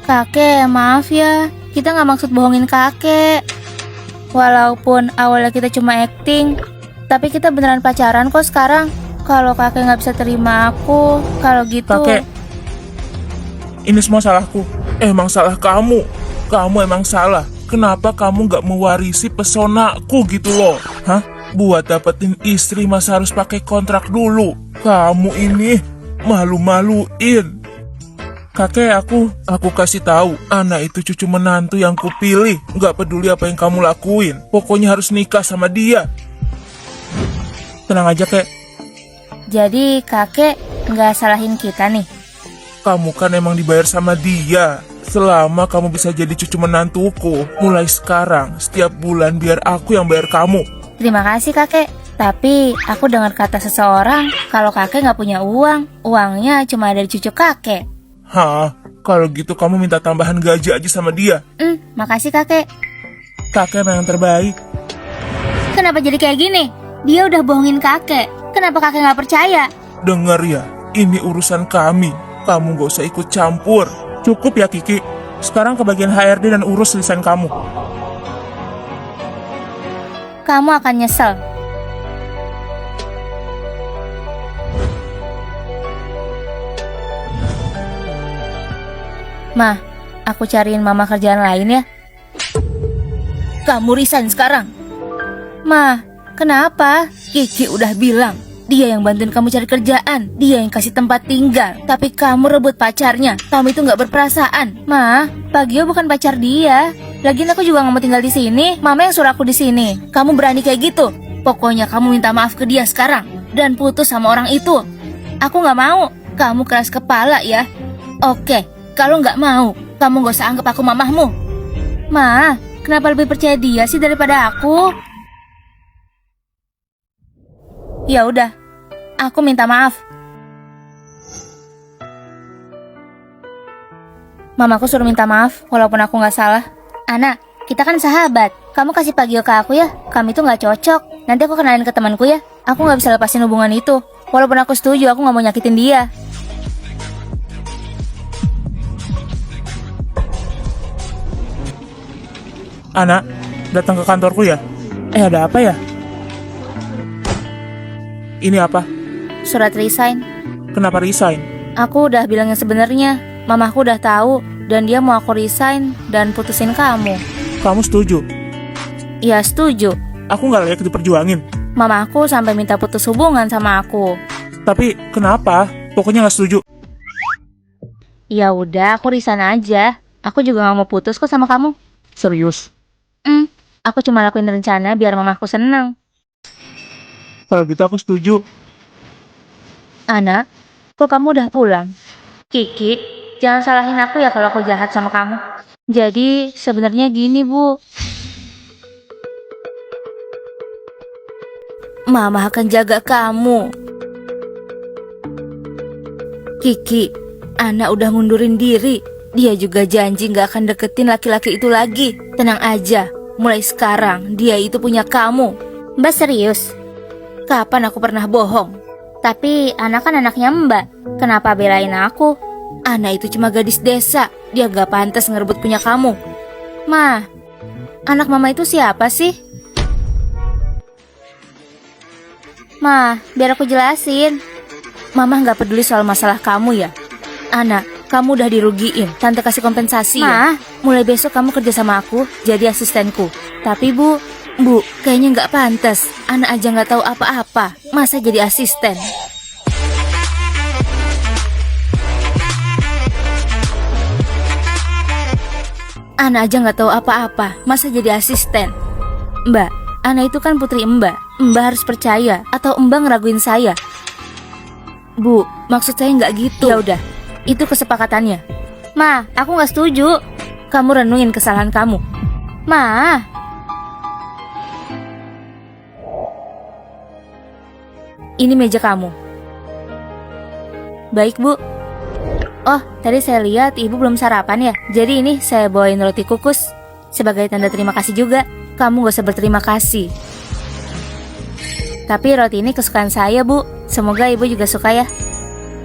Kakek, maaf ya. Kita nggak maksud bohongin kakek. Walaupun awalnya kita cuma acting, tapi kita beneran pacaran kok sekarang. Kalau kakek nggak bisa terima aku, kalau gitu. Kakek, ini semua salahku. Emang salah kamu. Kamu emang salah. Kenapa kamu nggak mewarisi pesonaku gitu loh? Hah? Buat dapetin istri masa harus pakai kontrak dulu. Kamu ini malu-maluin. Kakek, aku kasih tahu, Ana itu cucu menantu yang kupilih. Nggak peduli apa yang kamu lakuin. Pokoknya harus nikah sama dia. Tenang aja, Kek. Jadi kakek nggak salahin kita nih. Kamu kan emang dibayar sama dia. Selama kamu bisa jadi cucu menantuku, mulai sekarang, setiap bulan biar aku yang bayar kamu. Terima kasih kakek. Tapi aku dengar kata seseorang kalau kakek nggak punya uang. Uangnya cuma dari cucu kakek. Hah? Kalau gitu kamu minta tambahan gaji aja sama dia. Makasih kakek. Kakek memang terbaik. Kenapa jadi kayak gini? Dia udah bohongin kakek. Kenapa kakek nggak percaya? Dengar ya, ini urusan kami. Kamu gak usah ikut campur. Cukup ya Kiki. Sekarang ke bagian HRD dan urus lisan kamu. Kamu akan nyesel. Ma, aku cariin mama kerjaan lain ya. Kamu resign sekarang. Ma, kenapa? Kiki udah bilang, dia yang bantuin kamu cari kerjaan, dia yang kasih tempat tinggal. Tapi kamu rebut pacarnya. Kamu itu nggak berperasaan. Ma, Pak Gio bukan pacar dia. Lagian aku juga nggak mau tinggal di sini. Mama yang suruh aku di sini. Kamu berani kayak gitu? Pokoknya kamu minta maaf ke dia sekarang dan putus sama orang itu. Aku nggak mau. Kamu keras kepala ya. Oke, kalau nggak mau, kamu nggak usah anggap aku mamahmu. Ma, kenapa lebih percaya dia sih daripada aku? Ya udah, aku minta maaf. Mamaku suruh minta maaf, walaupun aku nggak salah. Ana, kita kan sahabat. Kamu kasih Pak Gio ke aku ya. Kami tuh nggak cocok. Nanti aku kenalin ke temanku ya. Aku nggak bisa lepasin hubungan itu. Walaupun aku setuju, aku nggak mau nyakitin dia. Anak, datang ke kantorku ya? Ada apa ya? Ini apa? Surat resign. Kenapa resign? Aku udah bilang yang sebenarnya. Mamaku udah tahu dan dia mau aku resign dan putusin kamu. Kamu setuju? Ya setuju. Aku nggak layak diperjuangin. Mamaku sampai minta putus hubungan sama aku. Tapi kenapa? Pokoknya nggak setuju. Ya udah, aku resign aja. Aku juga gak mau putus kok sama kamu. Serius? Aku cuma lakuin rencana biar mamaku seneng. Kalau gitu aku setuju. Anak, kok kamu udah pulang? Kiki, jangan salahin aku ya kalau aku jahat sama kamu. Jadi sebenarnya gini Bu. Mama akan jaga kamu. Kiki, Ana udah ngundurin diri. Dia juga janji gak akan deketin laki-laki itu lagi. Tenang aja, mulai sekarang dia itu punya kamu. Mbak serius? Kapan aku pernah bohong? Tapi anak kan anaknya Mbak. Kenapa belain aku? Anak itu cuma gadis desa. Dia gak pantas ngerebut punya kamu. Ma, anak mama itu siapa sih? Ma, biar aku jelasin. Mama gak peduli soal masalah kamu ya. Anak, kamu udah dirugiin. Tante kasih kompensasi ya. Mulai besok kamu kerja sama aku, jadi asistenku. Tapi Bu, kayaknya nggak pantas. Anak aja nggak tahu apa-apa, masa jadi asisten? Anak aja nggak tahu apa-apa, masa jadi asisten? Mbak, Ana itu kan putri Mbak. Mbak harus percaya, atau Mbak ngeraguin saya. Bu, maksud saya nggak gitu. Ya udah, itu kesepakatannya. Ma, aku nggak setuju. Kamu renungin kesalahan kamu. Ma. Ini meja kamu. Baik, Bu. Oh, tadi saya lihat Ibu belum sarapan ya. Jadi ini saya bawain roti kukus. Sebagai tanda terima kasih juga. Kamu gak usah berterima kasih. Tapi roti ini kesukaan saya, Bu. Semoga Ibu juga suka ya.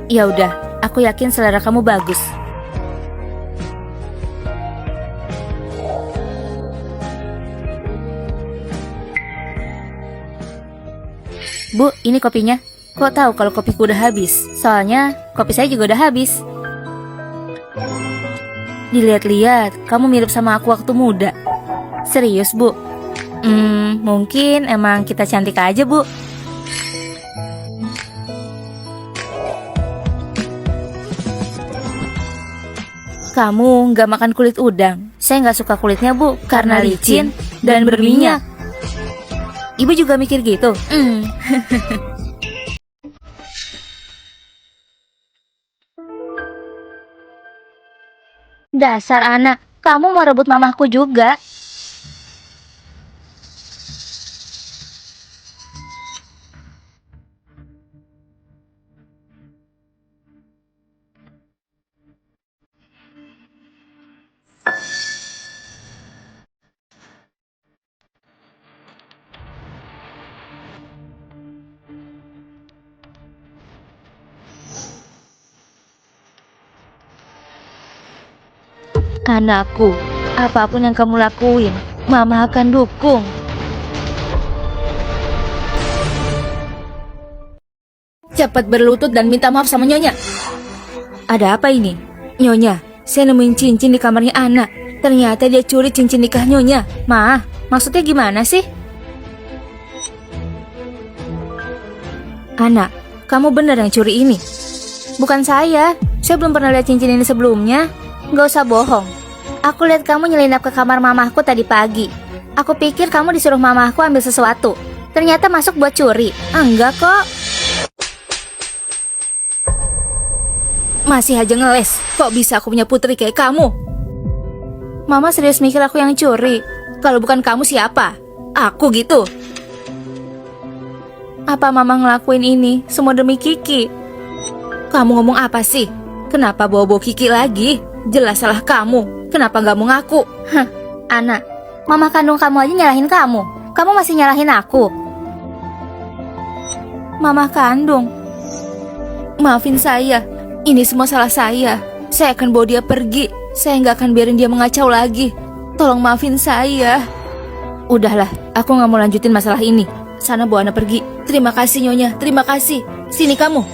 Ya udah, aku yakin selera kamu bagus. Bu, ini kopinya. Kok tahu kalau kopiku udah habis? Soalnya kopi saya juga udah habis. Dilihat-lihat, kamu mirip sama aku waktu muda. Serius, Bu? Mungkin emang kita cantik aja, Bu. Kamu nggak makan kulit udang. Saya nggak suka kulitnya, Bu, karena licin dan berminyak. Ibu juga mikir gitu? Dasar anak, kamu mau rebut mamaku juga. Anakku, apapun yang kamu lakuin, Mama akan dukung. Cepat berlutut dan minta maaf sama Nyonya. Ada apa ini? Nyonya, saya nemuin cincin di kamarnya Ana. Ternyata dia curi cincin nikah Nyonya. Ma, maksudnya gimana sih? Ana, kamu benar yang curi ini? Bukan saya belum pernah lihat cincin ini sebelumnya. Gak usah bohong. Aku lihat kamu nyelinap ke kamar mamahku tadi pagi. Aku pikir kamu disuruh mamahku ambil sesuatu. Ternyata masuk buat curi. Enggak kok. Masih aja ngeles. Kok bisa aku punya putri kayak kamu? Mama serius mikir aku yang curi. Kalau bukan kamu siapa? Aku gitu. Apa Mama ngelakuin ini semua demi Kiki? Kamu ngomong apa sih? Kenapa bawa-bawa Kiki lagi? Jelas salah kamu. Kenapa gak mau ngaku? Ana, Mama kandung kamu aja nyalahin kamu. Kamu masih nyalahin aku. Mama kandung. Maafin saya. Ini semua salah saya. Saya akan bawa dia pergi. Saya gak akan biarin dia mengacau lagi. Tolong maafin saya. Udahlah, aku gak mau lanjutin masalah ini. Sana bawa Ana pergi. Terima kasih Nyonya, terima kasih. Sini kamu.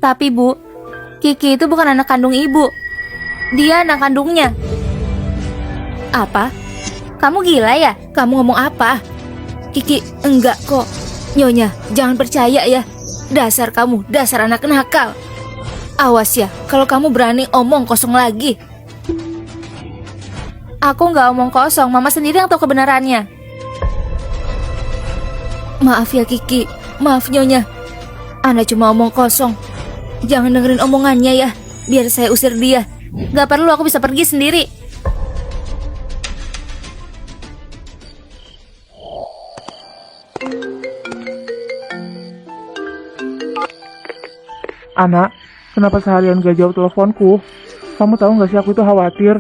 Tapi Bu, Kiki itu bukan anak kandung Ibu. Dia anak kandungnya. Apa? Kamu gila ya? Kamu ngomong apa? Kiki, enggak kok. Nyonya, jangan percaya ya. Dasar kamu, dasar anak nakal. Awas ya, kalau kamu berani omong kosong lagi. Aku nggak omong kosong, Mama sendiri yang tahu kebenarannya. Maaf ya Kiki, maaf Nyonya. Ana cuma omong kosong. Jangan dengerin omongannya ya, biar saya usir dia. Gak perlu, aku bisa pergi sendiri. Anak, kenapa seharian gak jawab teleponku? Kamu tahu nggak sih aku itu khawatir.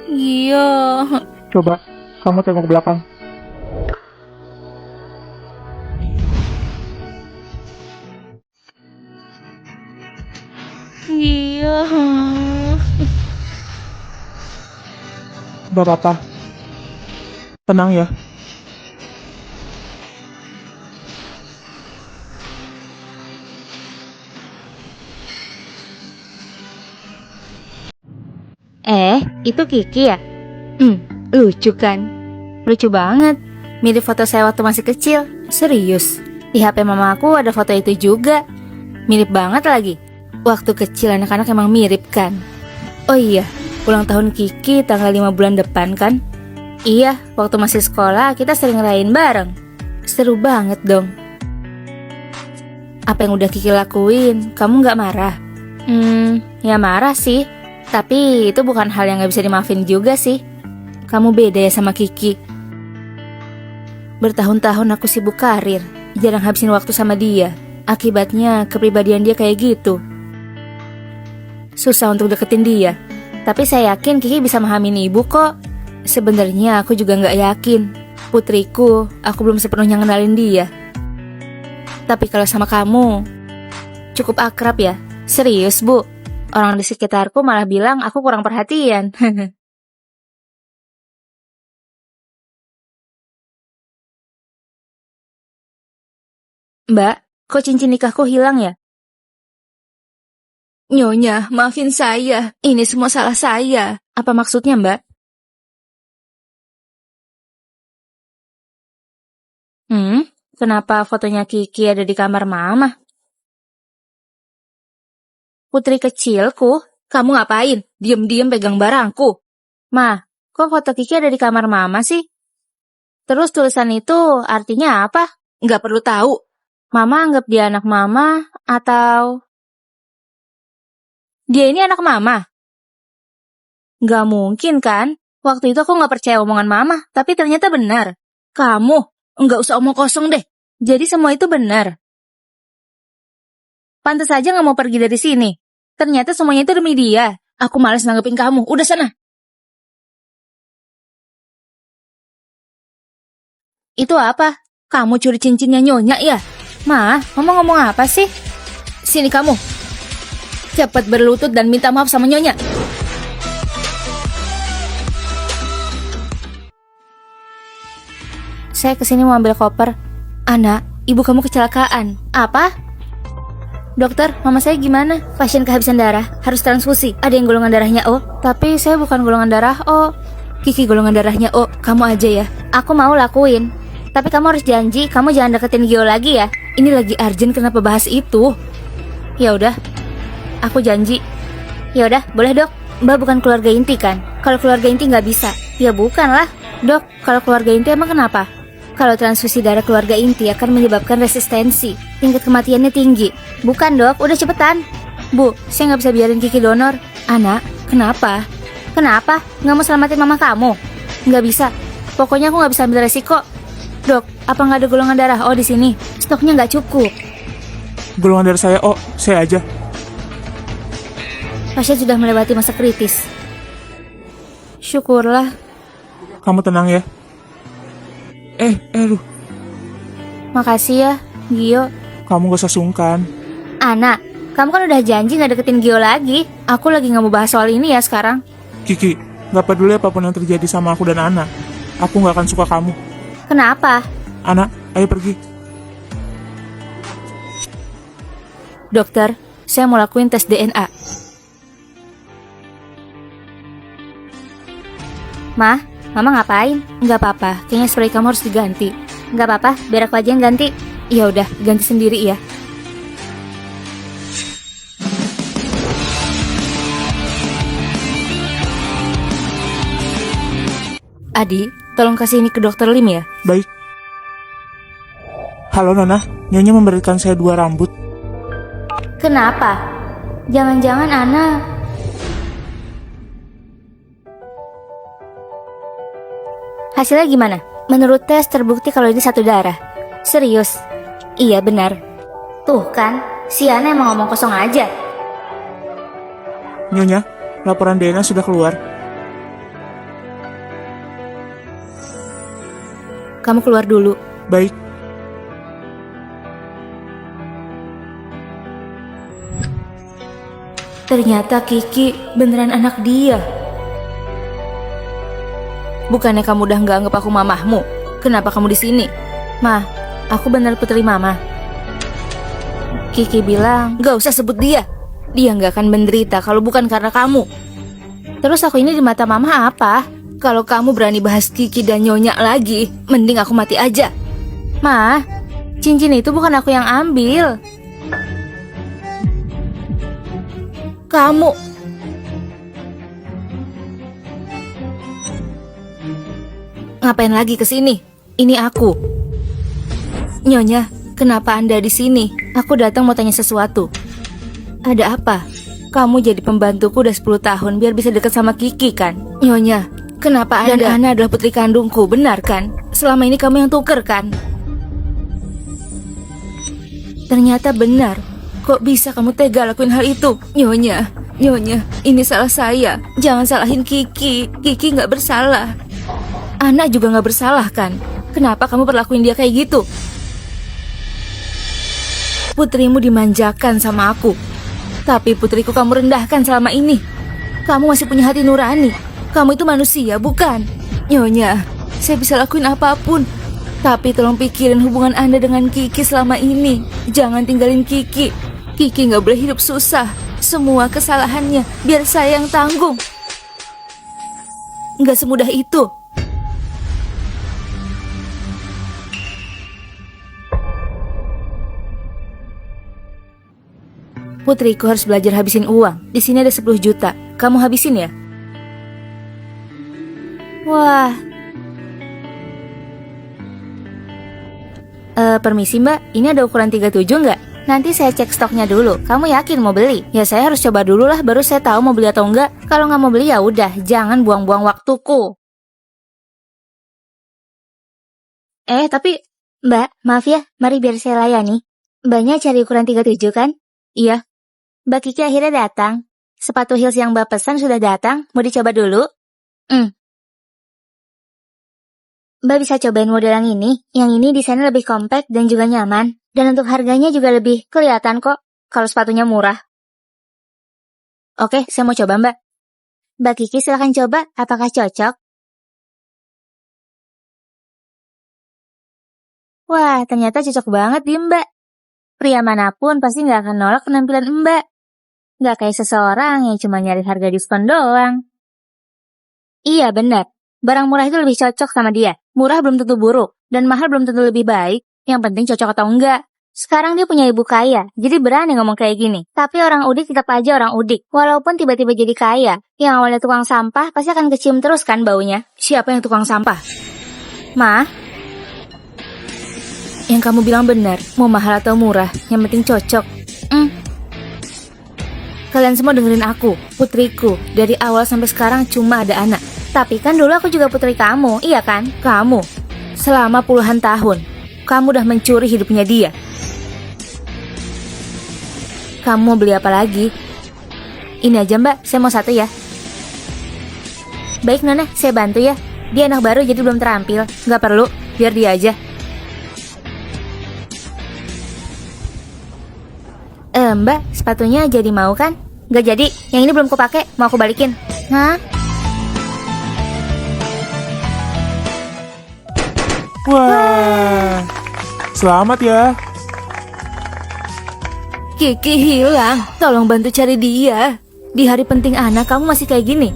Gio. Coba, kamu tengok ke belakang. Gio. Bapak, tenang ya. Itu Kiki ya? Lucu kan? Lucu banget. Mirip foto saya waktu masih kecil. Serius. Di HP mama aku ada foto itu juga. Mirip banget lagi. Waktu kecil anak-anak emang mirip kan? Oh iya, ulang tahun Kiki tanggal 5 bulan depan kan? Iya, waktu masih sekolah kita sering ngerayain bareng. Seru banget dong. Apa yang udah Kiki lakuin, kamu gak marah? Ya marah sih. Tapi itu bukan hal yang gak bisa dimaafin juga sih. Kamu beda ya sama Kiki. Bertahun-tahun aku sibuk karir, jarang habisin waktu sama dia. Akibatnya kepribadian dia kayak gitu. Susah untuk deketin dia. Tapi saya yakin Kiki bisa memahami ibu kok. Sebenarnya aku juga gak yakin. Putriku, aku belum sepenuhnya ngenalin dia. Tapi kalau sama kamu, cukup akrab ya. Serius bu. Orang di sekitarku malah bilang aku kurang perhatian. Mbak, kok cincin nikahku hilang ya? Nyonya, maafin saya. Ini semua salah saya. Apa maksudnya, Mbak? Kenapa fotonya Kiki ada di kamar mama? Putri kecilku, kamu ngapain? Diem-diem pegang barangku. Ma, kok foto Kiki ada di kamar mama sih? Terus tulisan itu artinya apa? Nggak perlu tahu. Mama anggap dia anak mama atau... Dia ini anak mama? Nggak mungkin kan? Waktu itu aku nggak percaya omongan mama, tapi ternyata benar. Kamu, nggak usah omong kosong deh. Jadi semua itu benar. Pantas aja nggak mau pergi dari sini. Ternyata semuanya itu demi dia. Aku malas nanggepin kamu. Udah sana. Itu apa? Kamu curi cincinnya Nyonya ya? Ma, mama ngomong apa sih? Sini kamu. Cepat berlutut dan minta maaf sama Nyonya. Saya kesini mau ambil koper. Anak, ibu kamu kecelakaan. Apa? Dokter, mama saya gimana? Pasien kehabisan darah, harus transfusi. Ada yang golongan darahnya O. Tapi saya bukan golongan darah O. Kiki golongan darahnya O. Kamu aja ya. Aku mau lakuin. Tapi kamu harus janji, kamu jangan deketin Gio lagi ya. Ini lagi urgent, kenapa bahas itu? Ya udah, aku janji. Ya udah, boleh dok. Mbak bukan keluarga inti kan? Kalau keluarga inti nggak bisa. Ya bukan lah. Dok, kalau keluarga inti emang kenapa? Kalau transfusi darah keluarga inti akan menyebabkan resistensi. Tingkat kematiannya tinggi. Bukan dok, udah cepetan. Bu, saya nggak bisa biarin Kiki donor. Anak, kenapa? Kenapa? Nggak mau selamatin mama kamu? Nggak bisa. Pokoknya aku nggak bisa ambil resiko. Dok, apa nggak ada golongan darah O di sini? Stoknya nggak cukup. Golongan darah saya O, saya aja. Pasien sudah melewati masa kritis. Syukurlah. Kamu tenang ya. Lu. Makasih ya, Gio. Kamu gak usah sungkan. Anak, kamu kan udah janji gak deketin Gio lagi. Aku lagi gak mau bahas soal ini ya sekarang. Kiki, gak peduli apapun yang terjadi sama aku dan Ana. Aku gak akan suka kamu. Kenapa? Ana, ayo pergi. Dokter, saya mau lakuin tes DNA. Ma, mama ngapain? Nggak apa-apa, kayaknya spray kamu harus diganti. Nggak apa-apa, biar aku aja yang ganti. Ya udah, ganti sendiri ya. Adi, tolong kasih ini ke dokter Lim ya. Baik. Halo Nona, Nyonya memberikan saya 2 rambut. Kenapa? Jangan-jangan Ana... Hasilnya gimana? Menurut tes terbukti kalau ini satu darah. Serius? Iya benar. Tuh kan, si Ana emang ngomong kosong aja. Nyonya, laporan DNA sudah keluar. Kamu keluar dulu. Baik. Ternyata Kiki beneran anak dia. Bukannya kamu udah nggak anggap aku mamahmu? Kenapa kamu di sini? Ma, aku bener putri mama. Kiki bilang, gak usah sebut dia. Dia nggak akan menderita kalau bukan karena kamu. Terus aku ini di mata mama apa? Kalau kamu berani bahas Kiki dan Nyonya lagi, mending aku mati aja. Ma, cincin itu bukan aku yang ambil. Kamu. Ngapain lagi ke sini? Ini aku. Nyonya, kenapa Anda di sini? Aku datang mau tanya sesuatu. Ada apa? Kamu jadi pembantuku udah 10 tahun biar bisa dekat sama Kiki kan? Nyonya, kenapa Anda? Dan Ana adalah putri kandungku, benar kan? Selama ini kamu yang tuker kan? Ternyata benar. Kok bisa kamu tega lakuin hal itu? Nyonya, ini salah saya. Jangan salahin Kiki. Kiki gak bersalah. Ana juga gak bersalah kan? Kenapa kamu perlakuin dia kayak gitu? Putrimu dimanjakan sama aku. Tapi putriku kamu rendahkan selama ini. Kamu masih punya hati nurani. Kamu itu manusia, bukan? Nyonya, saya bisa lakuin apapun. Tapi tolong pikirin hubungan Anda dengan Kiki selama ini. Jangan tinggalin Kiki. Kiki gak boleh hidup susah. Semua kesalahannya biar saya yang tanggung. Gak semudah itu. Putriku harus belajar habisin uang. Di sini ada 10 juta. Kamu habisin ya? Wah. Permisi mbak, ini ada ukuran 37 nggak? Nanti saya cek stoknya dulu. Kamu yakin mau beli? Ya saya harus coba dulu lah, baru saya tahu mau beli atau enggak. Kalau nggak mau beli ya udah, jangan buang-buang waktuku. Tapi mbak, maaf ya, mari biar saya layani. Mbaknya cari ukuran 37 kan? Iya. Mbak Kiki akhirnya datang. Sepatu heels yang mbak pesan sudah datang. Mau dicoba dulu? Mbak bisa cobain model yang ini. Yang ini desainnya lebih compact dan juga nyaman. Dan untuk harganya juga lebih kelihatan kok kalau sepatunya murah. Oke, saya mau coba mbak. Mbak Kiki silahkan coba, apakah cocok? Wah, ternyata cocok banget di mbak. Pria manapun pasti nggak akan nolak penampilan mbak. Nggak kayak seseorang yang cuma nyari harga diskon doang. Iya benar, barang murah itu lebih cocok sama dia. Murah belum tentu buruk, dan mahal belum tentu lebih baik. Yang penting cocok atau enggak. Sekarang dia punya ibu kaya, jadi berani ngomong kayak gini. Tapi orang udik tetap aja orang udik. Walaupun tiba-tiba jadi kaya, yang awalnya tukang sampah pasti akan kecium terus kan baunya. Siapa yang tukang sampah? Ma? Yang kamu bilang benar, mau mahal atau murah, yang penting cocok. Kalian semua dengerin aku, putriku. Dari awal sampai sekarang cuma ada anak. Tapi kan dulu aku juga putri kamu, iya kan? Kamu, selama puluhan tahun, kamu udah mencuri hidupnya dia. Kamu mau beli apa lagi? Ini aja mbak, saya mau 1 ya. Baik Nona, saya bantu ya. Dia anak baru jadi belum terampil. Gak perlu, biar dia aja. Mbak, sepatunya jadi mau kan? Gak jadi, yang ini belum kupake, mau aku balikin. Hah? Wah, selamat ya. Kiki hilang, tolong bantu cari dia. Di hari penting anak kamu masih kayak gini.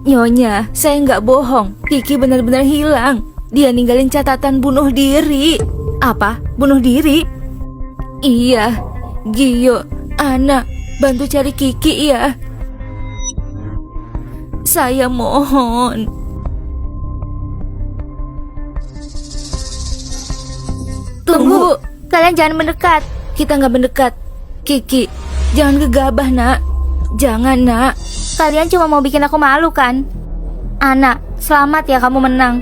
Nyonya, saya nggak bohong, Kiki benar-benar hilang. Dia ninggalin catatan bunuh diri. Apa? Bunuh diri? Iya, Gio, anak, bantu cari Kiki ya. Saya mohon. Tunggu, kalian jangan mendekat. Kita nggak mendekat. Kiki, jangan gegabah nak. Jangan nak. Kalian cuma mau bikin aku malu kan? Anak, selamat ya kamu menang.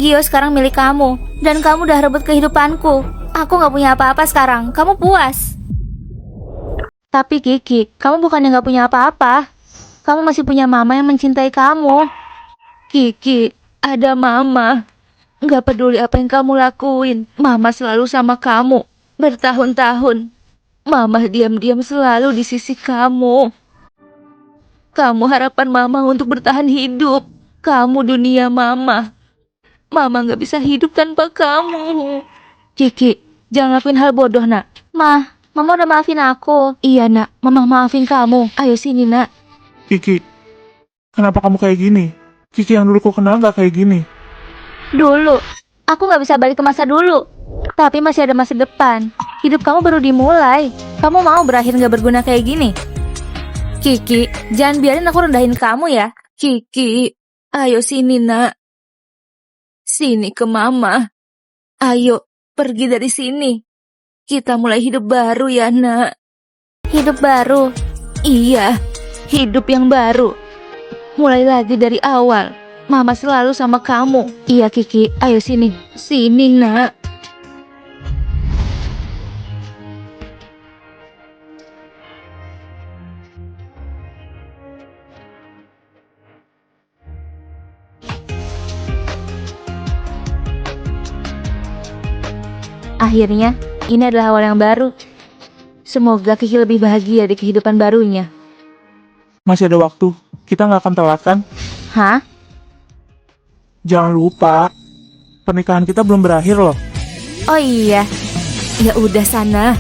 Gio sekarang milik kamu. Dan kamu udah rebut kehidupanku. Aku nggak punya apa-apa sekarang. Kamu puas? Tapi Kiki, kamu bukannya nggak punya apa-apa. kamu masih punya mama yang mencintai kamu. Kiki, ada mama. Gak peduli apa yang kamu lakuin, mama selalu sama kamu. Bertahun-tahun, mama diam-diam selalu di sisi kamu. Kamu harapan mama untuk bertahan hidup. Kamu dunia mama. Mama gak bisa hidup tanpa kamu. Kiki, jangan lakuin hal bodoh, nak. Mama udah maafin aku. Iya, nak. Mama maafin kamu. Ayo sini, nak. Kiki, kenapa kamu kayak gini? Kiki yang dulu ku kenal gak kayak gini. Dulu, aku gak bisa balik ke masa dulu. Tapi masih ada masa depan. Hidup kamu baru dimulai. Kamu mau berakhir gak berguna kayak gini? Kiki, jangan biarin aku rendahin kamu ya. Kiki, ayo sini, nak. Sini ke mama. Ayo, pergi dari sini. Kita mulai hidup baru ya, nak. Hidup baru? Iya, hidup yang baru. Mulai lagi dari awal. Mama selalu sama kamu. Iya, Kiki. Ayo sini. Sini, nak. Akhirnya, ini adalah awal yang baru. Semoga Kiki lebih bahagia di kehidupan barunya. Masih ada waktu. Kita nggak akan telat kan? Hah? Jangan lupa, pernikahan kita belum berakhir loh. Oh iya. Ya udah sana.